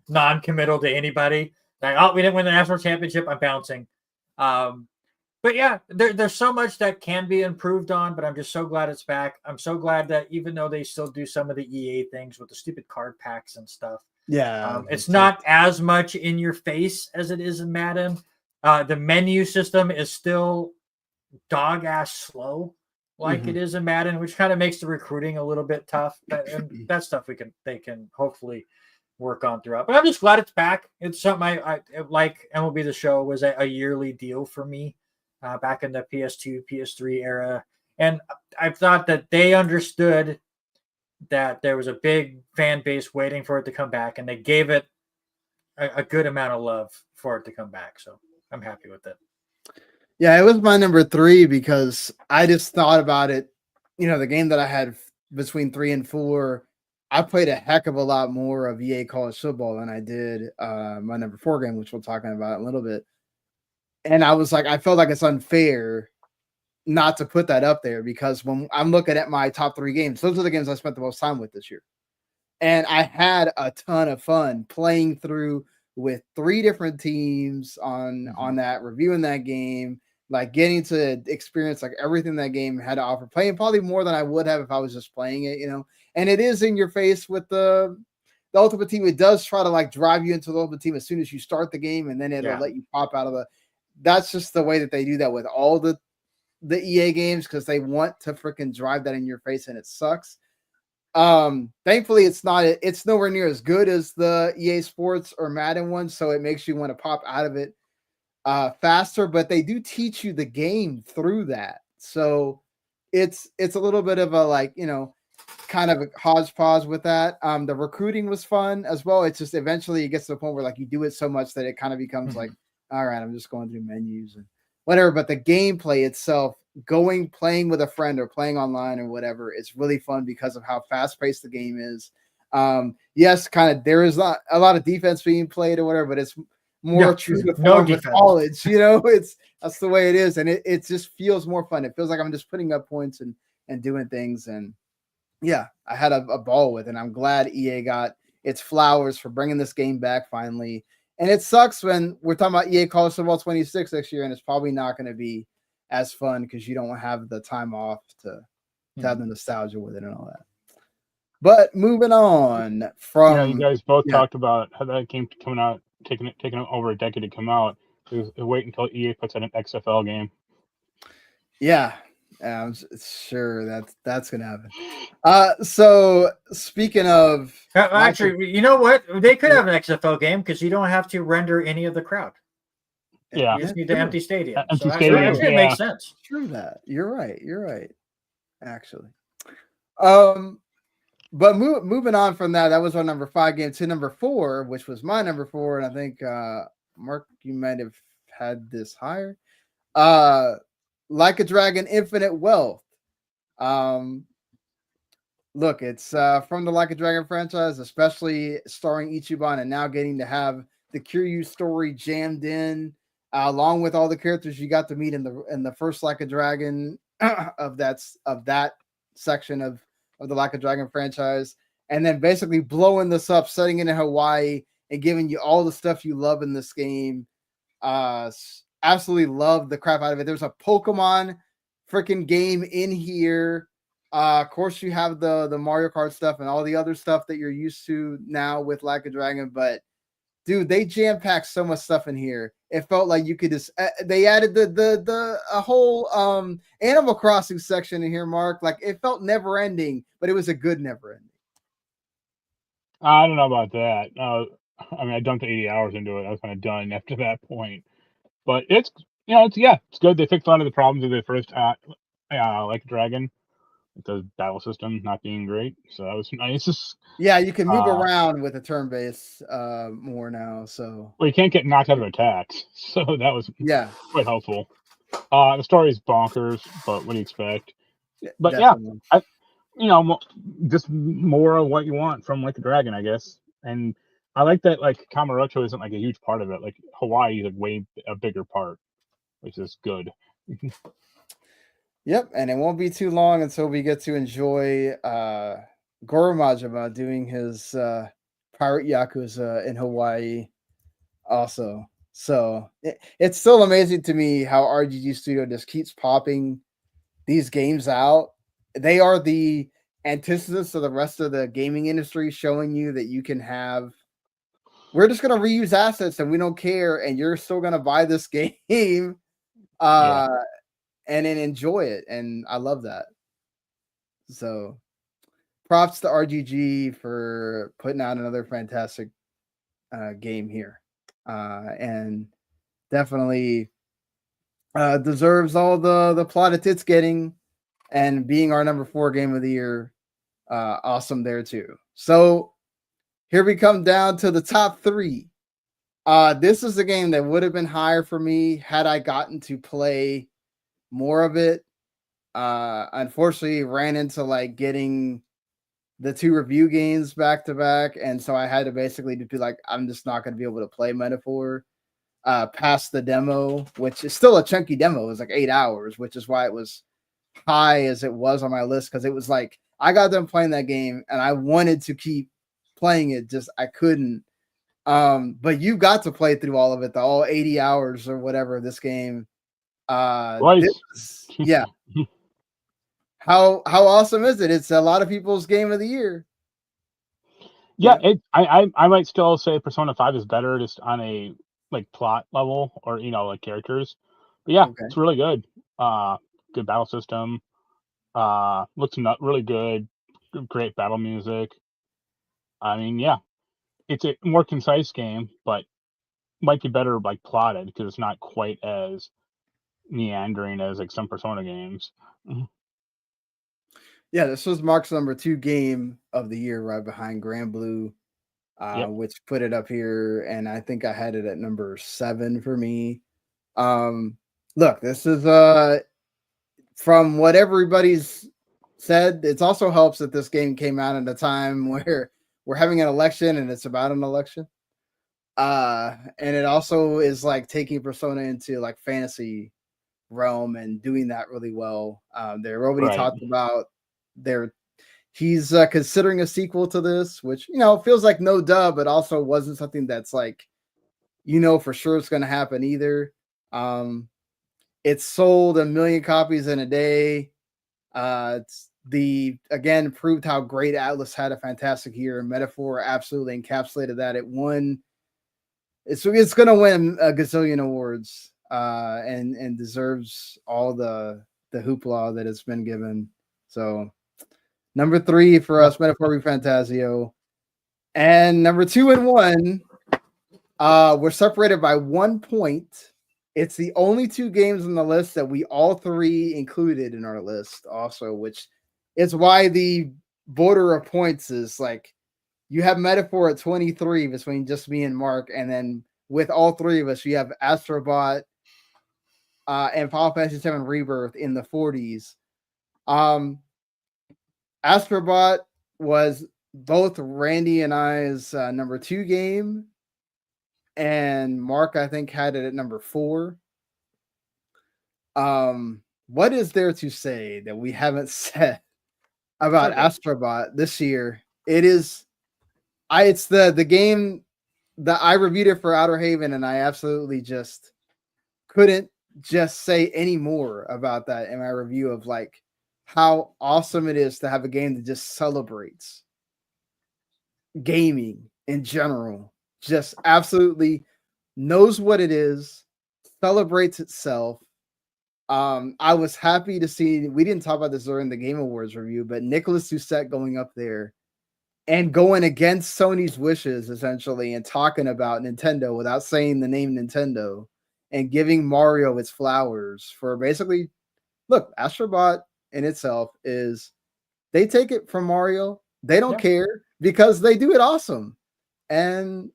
[SPEAKER 2] non-committal to anybody. Like, oh, we didn't win the national championship, I'm bouncing. But yeah, there's so much that can be improved on, but I'm just so glad it's back. I'm so glad that even though they still do some of the EA things with the stupid card packs and stuff, it's not as much in your face as it is in Madden. The menu system is still dog ass slow, like it is in Madden, which kind of makes the recruiting a little bit tough. And that stuff they can hopefully work on throughout. But I'm just glad it's back. It's something I like. MLB The Show was a yearly deal for me back in the PS2, PS3 era, and I thought that they understood that there was a big fan base waiting for it to come back, and they gave it a good amount of love for it to come back. So I'm happy with it.
[SPEAKER 1] Yeah, it was my number 3 because I just thought about it. You know, the game that I had between 3 and 4, I played a heck of a lot more of EA College Football than I did my number 4 game, which we'll talk about in a little bit. And I was like, I felt like it's unfair not to put that up there because when I'm looking at my top 3 games, those are the games I spent the most time with this year. And I had a ton of fun playing through with 3 different teams on that, reviewing that game, like getting to experience like everything that game had to offer, playing probably more than I would have if I was just playing it, you know. And it is in your face with the Ultimate Team. It does try to like drive you into the Ultimate Team as soon as you start the game, and then it'll let you pop out of the. That's just the way that they do that with all the EA games because they want to freaking drive that in your face, and it sucks. Thankfully, it's nowhere near as good as the EA Sports or Madden one, so it makes you want to pop out of it faster. But they do teach you the game through that, so it's a little bit of a like, you know, kind of a hodgepodge with that. The recruiting was fun as well. It's just eventually it gets to the point where like you do it so much that it kind of becomes like, all right, I'm just going through menus and whatever. But the gameplay itself, playing with a friend or playing online or whatever, it's really fun because of how fast paced the game is. Yes, kind of there is not a lot of defense being played or whatever, but it's more true to form with college, you know. That's the way it is, and it just feels more fun. It feels like I'm just putting up points and doing things, and yeah, I had a ball with it. And I'm glad EA got its flowers for bringing this game back finally. And it sucks when we're talking about EA College Football 26 next year, and it's probably not going to be as fun because you don't have the time off to have the nostalgia with it and all that. But moving on from,
[SPEAKER 3] you guys both talked about how that game coming out, taking over a decade to come out. Wait until EA puts out an XFL game.
[SPEAKER 1] Yeah, I'm sure that's gonna happen. So speaking of,
[SPEAKER 2] actually, you know what? They could have an XFL game because you don't have to render any of the crowd.
[SPEAKER 3] Yeah,
[SPEAKER 2] you just need the empty stadium.
[SPEAKER 3] It
[SPEAKER 2] makes sense.
[SPEAKER 1] True that. You're right. Actually, but moving on from that was our number 5 game to number 4, which was my number 4, and I think Mark, you might have had this higher. Like a Dragon: Infinite Wealth. Look, it's from the Like a Dragon franchise, especially starring Ichiban, and now getting to have the Kiryu story jammed in, along with all the characters you got to meet in the first Like a Dragon of that section of the Like a Dragon franchise, and then basically blowing this up, setting it in Hawaii, and giving you all the stuff you love in this game. Absolutely love the crap out of it. There's a Pokemon freaking game in here. Of course, you have the Mario Kart stuff and all the other stuff that you're used to now with Like a Dragon. But dude, they jam-packed so much stuff in here. It felt like you could just. They added a whole Animal Crossing section in here, Mark. Like it felt never-ending, but it was a good never-ending.
[SPEAKER 3] I don't know about that. I mean, I dumped 80 hours into it. I was kind of done after that point. But it's good. They fixed a lot of the problems of the first Like a Dragon. the battle system not being great. So that was nice.
[SPEAKER 1] Yeah, you can move around with a turn base more now. So
[SPEAKER 3] well, you can't get knocked out of attacks, so that was quite helpful. The story is bonkers, but what do you expect? But
[SPEAKER 1] definitely.
[SPEAKER 3] yeah, just more of what you want from like a dragon, I guess. And I like that like Kamurocho isn't like a huge part of it. Like Hawaii is like way a bigger part, which is good.
[SPEAKER 1] Yep, and it won't be too long until we get to enjoy Goro Majima doing his Pirate Yakuza in Hawaii also. So it's still amazing to me how RGG Studio just keeps popping these games out. They are the antithesis of the rest of the gaming industry, showing you that you can have. We're just gonna reuse assets and we don't care, and you're still gonna buy this game. And then enjoy it. And I love that. So props to RGG for putting out another fantastic game here. And definitely deserves all the plaudits it's getting, and being our number 4 game of the year. Awesome there too. So here we come down to the top 3. This is a game that would have been higher for me had I gotten to play more of it. Unfortunately ran into like getting the 2 review games back to back, and so I had to basically be like, I'm just not going to be able to play Metaphor past the demo, which is still a chunky demo. It was like 8 hours, which is why it was high as it was on my list, because it was like I got done playing that game and I wanted to keep playing it, just I couldn't. But you got to play through all of it, all 80 hours or whatever of this game. Yeah. How awesome is it? It's a lot of people's game of the year.
[SPEAKER 3] Yeah, I might still say Persona 5 is better just on a like plot level or like characters. But yeah, It's really good. Good battle system. Looks really good. Great battle music. I mean, yeah. It's a more concise game, but might be better like plotted because it's not quite as meandering as like some Persona games.
[SPEAKER 1] Yeah, this was Marc's number 2 game of the year, right behind Grand Blue, which put it up here, and I think I had it at number 7 for me. Look, this is from what everybody's said, it also helps that this game came out at a time where we're having an election and it's about an election. And it also is like taking Persona into like fantasy realm and doing that really well. They're already talked about he's considering a sequel to this, which feels like no duh, but also wasn't something that's like for sure it's going to happen either. It sold 1 million copies in a day. It's again proved how great Atlas had a fantastic year. Metaphor absolutely encapsulated that. It won. It's going to win a gazillion awards, and deserves all the hoopla that it's been given. So number 3 for us, Metaphor Fantasio, and number 2 and 1. We're separated by 1 point. It's the only 2 games on the list that we all 3 included in our list also, which is why the border of points is like you have Metaphor at 23 between just me and Marc, and then with all 3 of us, you have Astrobot and Final Fantasy VII Rebirth in the 40s. Astrobot was both Randy and I's number 2 game, and Marc, I think, had it at number 4. What is there to say that we haven't said about Astrobot this year? It's the game that I reviewed it for Outer Haven, and I absolutely just couldn't just say any more about that in my review of like how awesome it is to have a game that just celebrates gaming in general, just absolutely knows what it is, celebrates itself. I was happy to see, we didn't talk about this during the Game Awards review, but Nicholas Doucette going up there and going against Sony's wishes essentially and talking about Nintendo without saying the name Nintendo and giving Mario its flowers for basically, look, Astrobot in itself is they take it from Mario. They don't
[SPEAKER 2] Yeah.
[SPEAKER 1] care because they do it awesome. And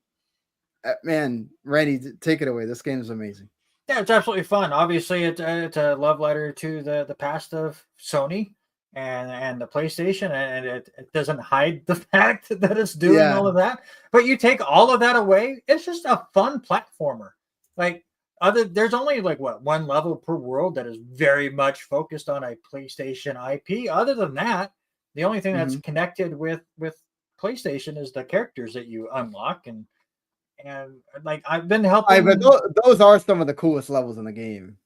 [SPEAKER 1] man, Randy, take it away. This game is amazing.
[SPEAKER 2] Yeah, it's absolutely fun. Obviously, it's a love letter to the past of Sony and the PlayStation, and it doesn't hide the fact that it's doing
[SPEAKER 1] Yeah.
[SPEAKER 2] all of that. But you take all of that away, it's just a fun platformer. Like there's only like what one level per world that is very much focused on a PlayStation IP. Other than that, the only thing that's connected with PlayStation is the characters that you unlock and like I've been helping.
[SPEAKER 1] But those are some of the coolest levels in the game.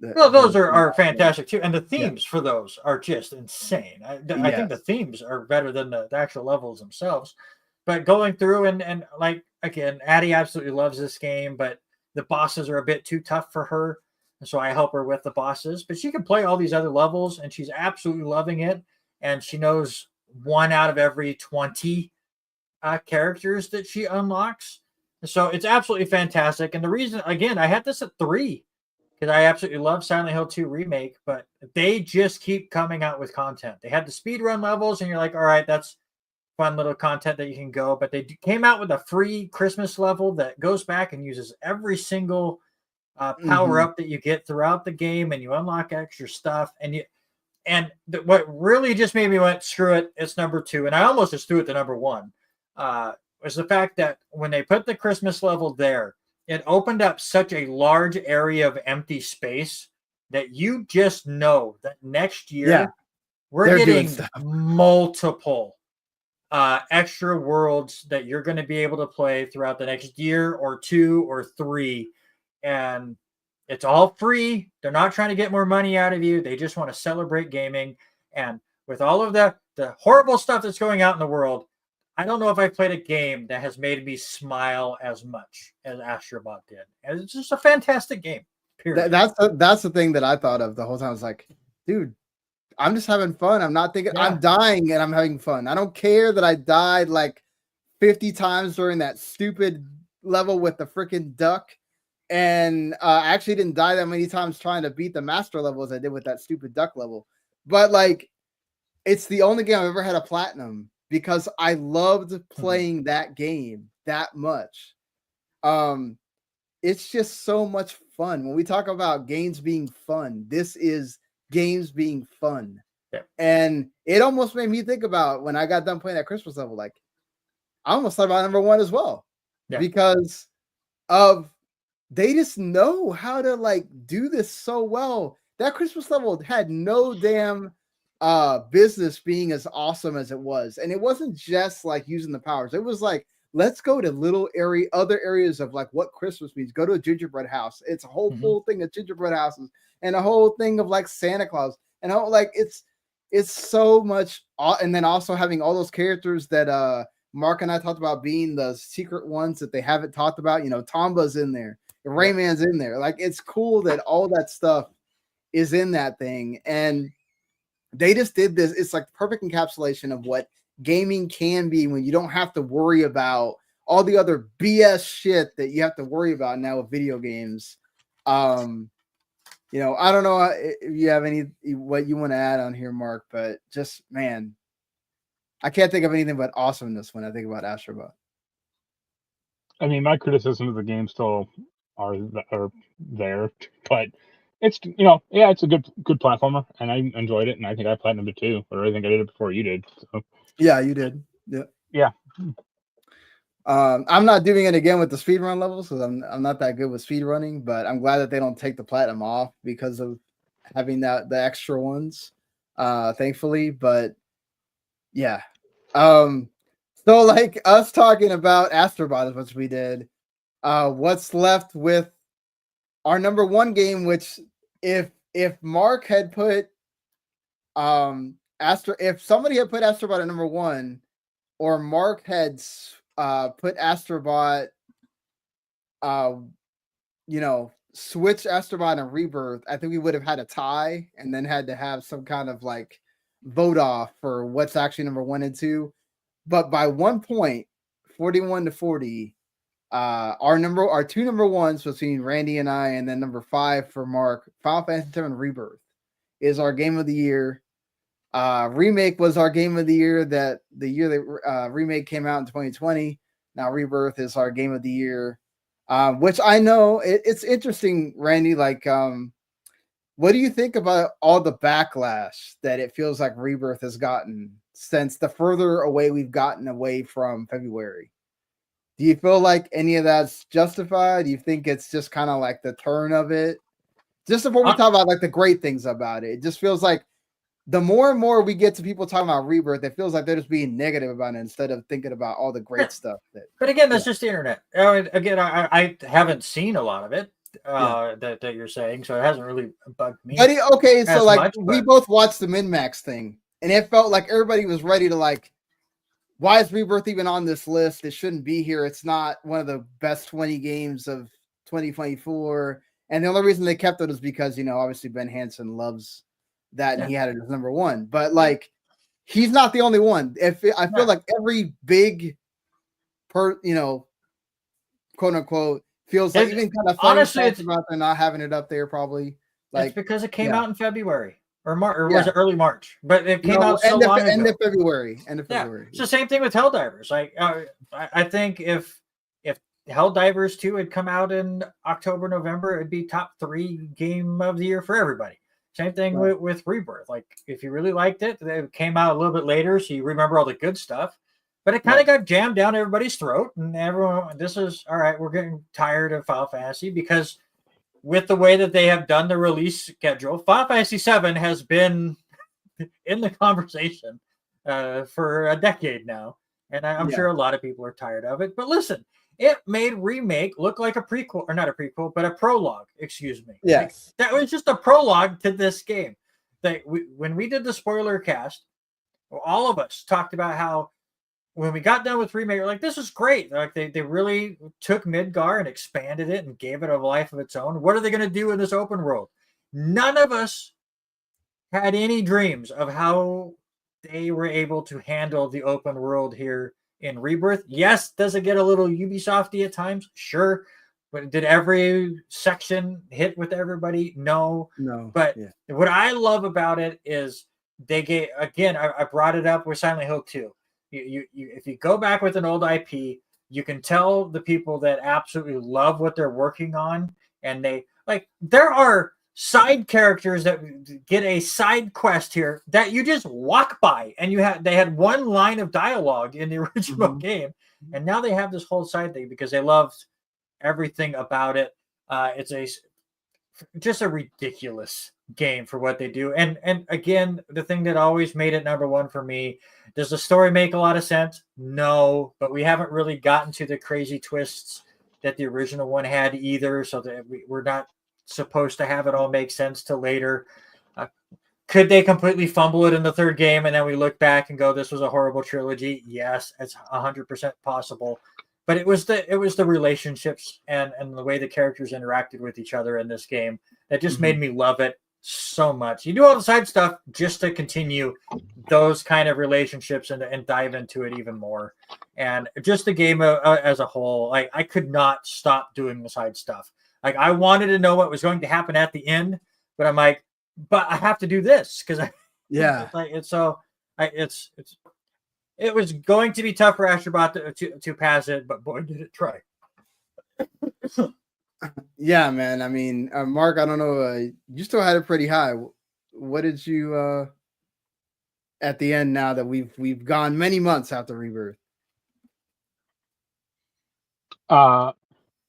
[SPEAKER 2] Well, those are fantastic too, and the themes for those are just insane. I think the themes are better than the actual levels themselves. But going through and like again, Addie absolutely loves this game, but the bosses are a bit too tough for her, and so I help her with the bosses. But she can play all these other levels, and she's absolutely loving it. And she knows 1 out of every 20 characters that she unlocks. So it's absolutely fantastic. And the reason, again, I had this at 3 because I absolutely love Silent Hill 2 Remake, but they just keep coming out with content. They had the speedrun levels, and you're like, all right, that's fun little content that you can go. But they came out with a free Christmas level that goes back and uses every single power up that you get throughout the game, and you unlock extra stuff. What really just made me went, screw it, it's number 2. And I almost just threw it to number 1. Was the fact that when they put the Christmas level there, it opened up such a large area of empty space that you just know that next year we're getting multiple extra worlds that you're going to be able to play throughout the next year or 2 or 3. And it's all free. They're not trying to get more money out of you. They just want to celebrate gaming. And with all of the horrible stuff that's going out in the world, I don't know if I've played a game that has made me smile as much as Astrobot did. And it's just a fantastic game. Period.
[SPEAKER 1] That's the thing that I thought of the whole time. I was like, dude, I'm just having fun. I'm not thinking I'm dying and I'm having fun. I don't care that I died like 50 times during that stupid level with the freaking duck. And I actually didn't die that many times trying to beat the master level as I did with that stupid duck level. But like, it's the only game I've ever had a platinum, because I loved playing that game that much. It's just so much fun. When we talk about games being fun, this is games being fun.
[SPEAKER 2] Yeah.
[SPEAKER 1] And it almost made me think about when I got done playing that Christmas level, like I almost thought about number 1 as well. Yeah. Because of they just know how to like do this so well. That Christmas level had no damn business being as awesome as it was. And it wasn't just like using the powers. It was like, let's go to other areas of like what Christmas means. Go to a gingerbread house. It's a whole full thing of gingerbread houses and a whole thing of like Santa Claus and all, like it's so much. And then also having all those characters that Mark and I talked about being the secret ones that they haven't talked about. You know, Tomba's in there, Rayman's in there. Like, it's cool that all that stuff is in that thing. And they just did this. It's like the perfect encapsulation of what gaming can be when you don't have to worry about all the other BS shit that you have to worry about now with video games. You know, I don't know if you have what you want to add on here, Mark, but just, man, I can't think of anything but awesomeness when I think about Astrobot.
[SPEAKER 3] I mean, my criticism of the game still are there, but it's, you know, yeah, it's a good platformer, and I enjoyed it, and I think I platinumed it too, or I think I did it before you did. So.
[SPEAKER 1] Yeah, you did. Yeah. I'm not doing it again with the speedrun levels because I'm not that good with speedrunning, but I'm glad that they don't take the platinum off because of having the extra ones, thankfully. But yeah. So like us talking about Astrobot as much as we did, what's left with our number 1 game, which if Mark had put if somebody had put Astrobot at number 1, or Mark had put Astrobot, you know, switch Astrobot and Rebirth, I think we would have had a tie and then had to have some kind of like vote off for what's actually number 1 and 2. But by 1 point, 41-40, our 2 number 1s between Randy and I, and then number 5 for Mark, Final Fantasy VII Rebirth is our game of the year. Remake was our game of the year. That the year that Remake came out in 2020. Now Rebirth is our game of the year, which I know it's interesting, Randy. Like, what do you think about all the backlash that it feels like Rebirth has gotten since the further away we've gotten away from February? Do you feel like any of that's justified? Do you think it's just kind of like the turn of it? Just before we talk about like the great things about it, it just feels like the more and more we get to people talking about Rebirth, it feels like they're just being negative about it instead of thinking about all the great stuff.
[SPEAKER 2] But again, that's just the internet. Again, I haven't seen a lot of it that you're saying, so it hasn't really bugged me.
[SPEAKER 1] But okay, so like
[SPEAKER 2] much,
[SPEAKER 1] we both watched the min-max thing, and it felt like everybody was ready to like, why is Rebirth even on this list? It shouldn't be here. It's not one of the best 20 games of 2024. And the only reason they kept it is because, obviously Ben Hansen loves that and he had it as number one. But like, he's not the only one. I feel like every big quote unquote feels like even kind of funny
[SPEAKER 2] honestly, it's
[SPEAKER 1] about them not having it up there probably. Like,
[SPEAKER 2] it's because it came out in February or March, or was it early March? But it came out so long ago.
[SPEAKER 1] End of February.
[SPEAKER 2] It's the same thing with Helldivers. Like, I think if Helldivers 2 had come out in October, November, it'd be top 3 game of the year for everybody. Same thing with Rebirth. Like, if you really liked it, it came out a little bit later, so you remember all the good stuff. But it kind of got jammed down everybody's throat, and everyone, this is, all right, we're getting tired of Final Fantasy, because with the way that they have done the release schedule, Final Fantasy VII has been in the conversation for a decade now. And I'm sure a lot of people are tired of it. But listen, it made Remake look like a prequel, or not a prequel, but a prologue, excuse me.
[SPEAKER 1] Yes.
[SPEAKER 2] Like, that was just a prologue to this game. When we did the spoiler cast, all of us talked about how when we got done with Remake, we're like, this is great. Like, they really took Midgar and expanded it and gave it a life of its own. What are they going to do in this open world? None of us had any dreams of how they were able to handle the open world here in Rebirth. Yes, does it get a little Ubisofty at times? Sure. But did every section hit with everybody? No. But what I love about it is they gave, again, I brought it up with Silent Hill 2. If you go back with an old IP, you can tell the people that absolutely love what they're working on, and there are side characters that get a side quest here that you just walk by, and they had one line of dialogue in the original game, and now they have this whole side thing because they loved everything about it. It's just a ridiculous game for what they do. And again, the thing that always made it number one for me, does the story make a lot of sense? No, but we haven't really gotten to the crazy twists that the original one had either, so that we're not supposed to have it all make sense till later. Could they completely fumble it in the third game and then we look back and go, this was a horrible trilogy? Yes, it's 100% possible. But it was the relationships and the way the characters interacted with each other in this game that just made me love it so much. You do all the side stuff just to continue those kind of relationships and dive into it even more. And just the game as a whole, like, I could not stop doing the side stuff. Like, I wanted to know what was going to happen at the end, but I'm like, but I have to do this because it was going to be tough for Astrobot to pass it, but boy, did it try.
[SPEAKER 1] Yeah, man. I mean, Mark, I don't know. You still had it pretty high. What did you at the end, now that we've gone many months after Rebirth?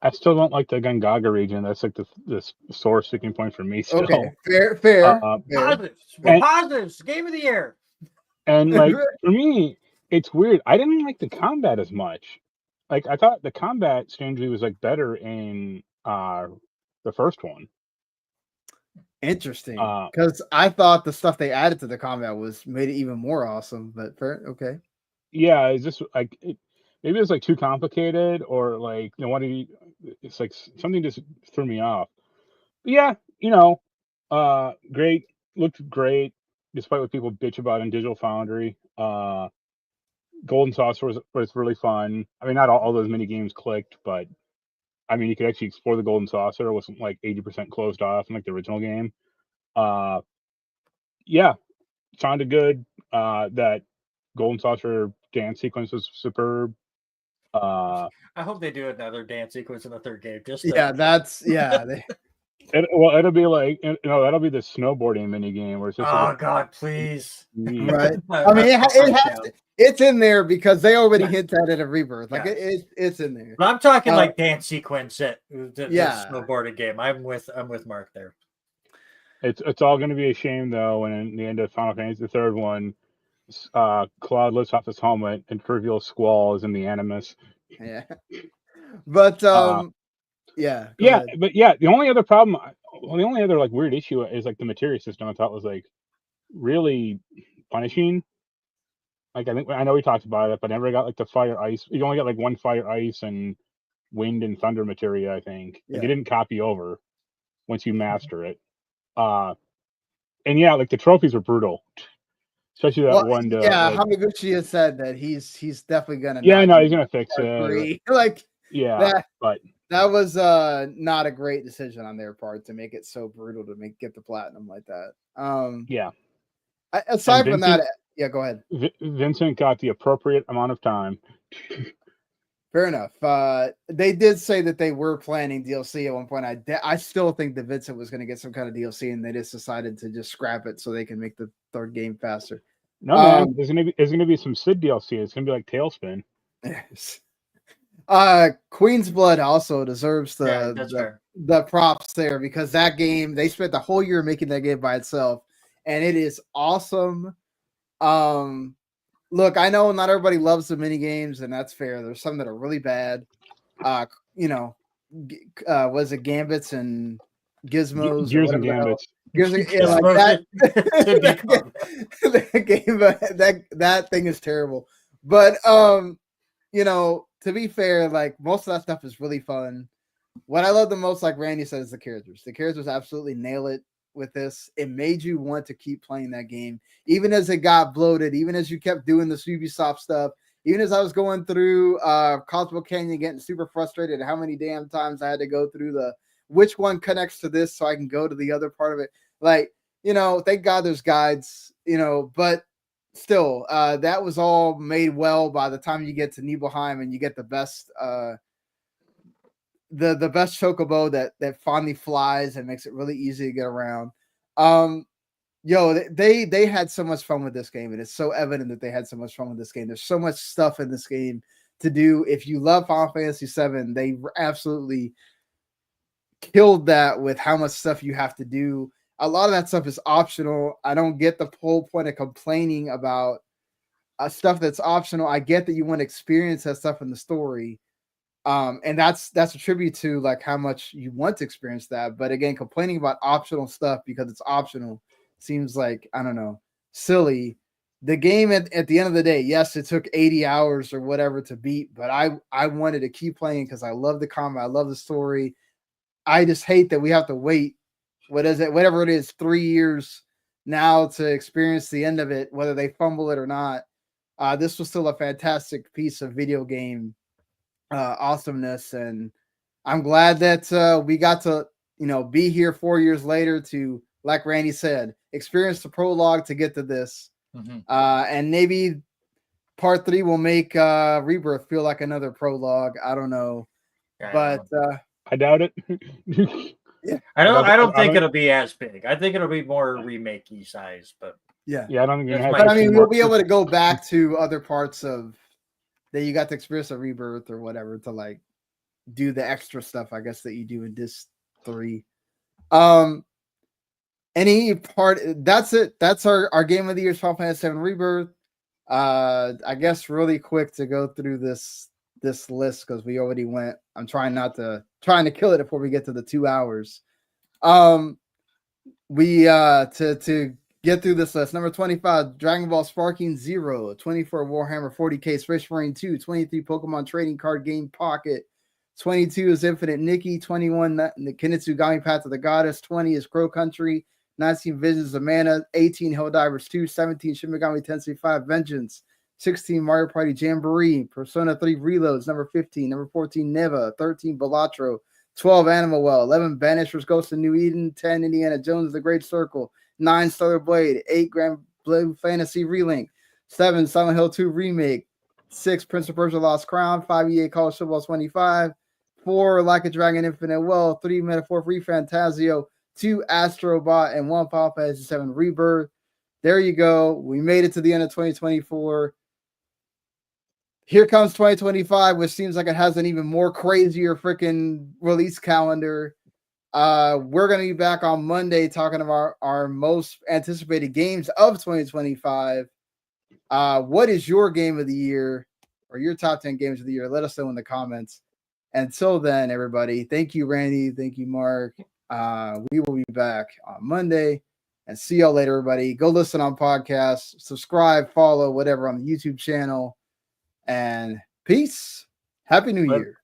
[SPEAKER 3] I still don't like the Gungaga region. That's like the sore sticking point for me still.
[SPEAKER 1] Okay, fair.
[SPEAKER 2] Positives. Game of the year.
[SPEAKER 3] And like for me, it's weird. I didn't like the combat as much. Like, I thought the combat strangely was like better in the first one.
[SPEAKER 1] Interesting, because I thought the stuff they added to the combat made it even more awesome. But fair, okay.
[SPEAKER 3] Yeah, it's just like maybe it's like too complicated, or like it's like something just threw me off. But yeah, great, looked great, despite what people bitch about in Digital Foundry. Golden Saucer was really fun. I mean, not all those mini games clicked, but I mean, you could actually explore the Golden Saucer. It wasn't like 80% closed off in like the original game. Yeah, sounded good. That Golden Saucer dance sequence was superb.
[SPEAKER 2] I hope they do another dance sequence in the third game. Just
[SPEAKER 1] Yeah,
[SPEAKER 3] it'll be like that'll be the snowboarding mini game where it's just
[SPEAKER 2] oh god, please.
[SPEAKER 1] right. I mean, it's in there because they already hinted at it at Rebirth. Like it's in there.
[SPEAKER 2] But I'm talking like dance sequence at the snowboarding game. I'm with Mark there.
[SPEAKER 3] It's all going to be a shame though when in the end of Final Fantasy the third one, Cloud lifts off his helmet and reveals Squall is in the Animus.
[SPEAKER 1] Yeah, but ahead.
[SPEAKER 3] But the only other problem, the only other like weird issue is like the materia system. I thought was like really punishing. Like I know we talked about it, but I never got like the fire ice. You only got like one fire ice and wind and thunder materia. I think like it didn't copy over once you master it. And like the trophies were brutal, especially that one.
[SPEAKER 1] Hamaguchi has said that he's definitely gonna.
[SPEAKER 3] He's gonna fix it.
[SPEAKER 1] But that was not a great decision on their part to make it so brutal to get the platinum like that. Aside from that, go ahead.
[SPEAKER 3] Vincent got the appropriate amount of time.
[SPEAKER 1] Fair enough. They did say that they were planning DLC at one point. I still think that Vincent was going to get some kind of DLC, and they just decided to just scrap it so they can make the third game faster.
[SPEAKER 3] No, man, there's gonna be some Sid DLC. It's gonna be like Tailspin.
[SPEAKER 1] Yes. Queen's Blood also deserves the props there because that game, they spent the whole year making that game by itself, and it is awesome. Look, I know not everybody loves the mini games, and that's fair. There's some that are really bad. Was it Gambits and Gizmos?
[SPEAKER 3] Gears and Gambits.
[SPEAKER 1] That game is terrible. But to be fair, like most of that stuff is really fun. What I love the most, like Randy said, is the characters. The characters absolutely nail it with this. It made you want to keep playing that game, even as it got bloated, even as you kept doing the Ubisoft stuff, even as I was going through Cosmo Canyon, getting super frustrated at how many damn times I had to go through which one connects to this so I can go to the other part of it. Like, thank God there's guides, but still, that was all made well by the time you get to Nibelheim and you get the best the best chocobo that finally flies and makes it really easy to get around. They had so much fun with this game, and it's so evident that they had so much fun with this game. There's so much stuff in this game to do. If you love Final Fantasy VII, they absolutely killed that with how much stuff you have to do. A lot of that stuff is optional. I don't get the whole point of complaining about stuff that's optional. I get that you want to experience that stuff in the story. And that's a tribute to like how much you want to experience that. But again, complaining about optional stuff because it's optional seems like, I don't know, silly. The game at the end of the day, yes, it took 80 hours or whatever to beat, but I wanted to keep playing because I love the combat, I love the story. I just hate that we have to wait, whatever it is, 3 years now to experience the end of it, whether they fumble it or not. This was still a fantastic piece of video game awesomeness, and I'm glad that we got to be here 4 years later to, like Randy said, experience the prologue to get to this. And maybe part 3 will make Rebirth feel like another prologue. I don't know, but
[SPEAKER 3] I doubt it.
[SPEAKER 2] I don't think it'll be as big. I think it'll be more remakey size, but
[SPEAKER 3] I don't think.
[SPEAKER 1] But I mean, we'll be able to go back to other parts of that you got to experience a Rebirth or whatever to like do the extra stuff, I guess, that you do in Disc 3. Any part, that's it. That's our game of the year, Final Fantasy VII Rebirth. I guess really quick to go through this list because we already went. I'm trying to kill it before we get to the 2 hours. We to get through this list. Number 25, Dragon Ball Sparking Zero. 24, Warhammer 40k Space Marine 2. 23, Pokemon Trading Card Game Pocket. 22 is Infinite Nikki. 21, the Kinetsugami Path of the Goddess. 20 is Crow Country. 19, Visions of Mana. 18, Helldivers 2. 17, Shin Megami Tensei 5 Vengeance. 16, Mario Party Jamboree. Persona 3 Reloads. Number 15. Number 14, Neva. 13, Balatro. 12, Animal Well. 11, Banishers Ghost of New Eden. 10, Indiana Jones The Great Circle. 9, Stellar Blade. 8, Blue Fantasy Relink, 7 Silent Hill 2 Remake, 6 Prince of Persia Lost Crown, 5 EA College Football 25, 4 Like a Dragon Infinite Wealth, 3 Metaphor Free Fantasio, 2 Astrobot, and 1 Final Fantasy 7 Rebirth. There you go. We made it to the end of 2024. Here comes 2025, which seems like it has an even more crazier freaking release calendar. We're going to be back on Monday talking about our most anticipated games of 2025. What is your game of the year or your top 10 games of the year? Let us know in the comments. Until then, everybody, thank you, Randy. Thank you, Mark. We will be back on Monday. And see y'all later, everybody. Go listen on podcasts, subscribe, follow, whatever on the YouTube channel. And peace. Happy New Year.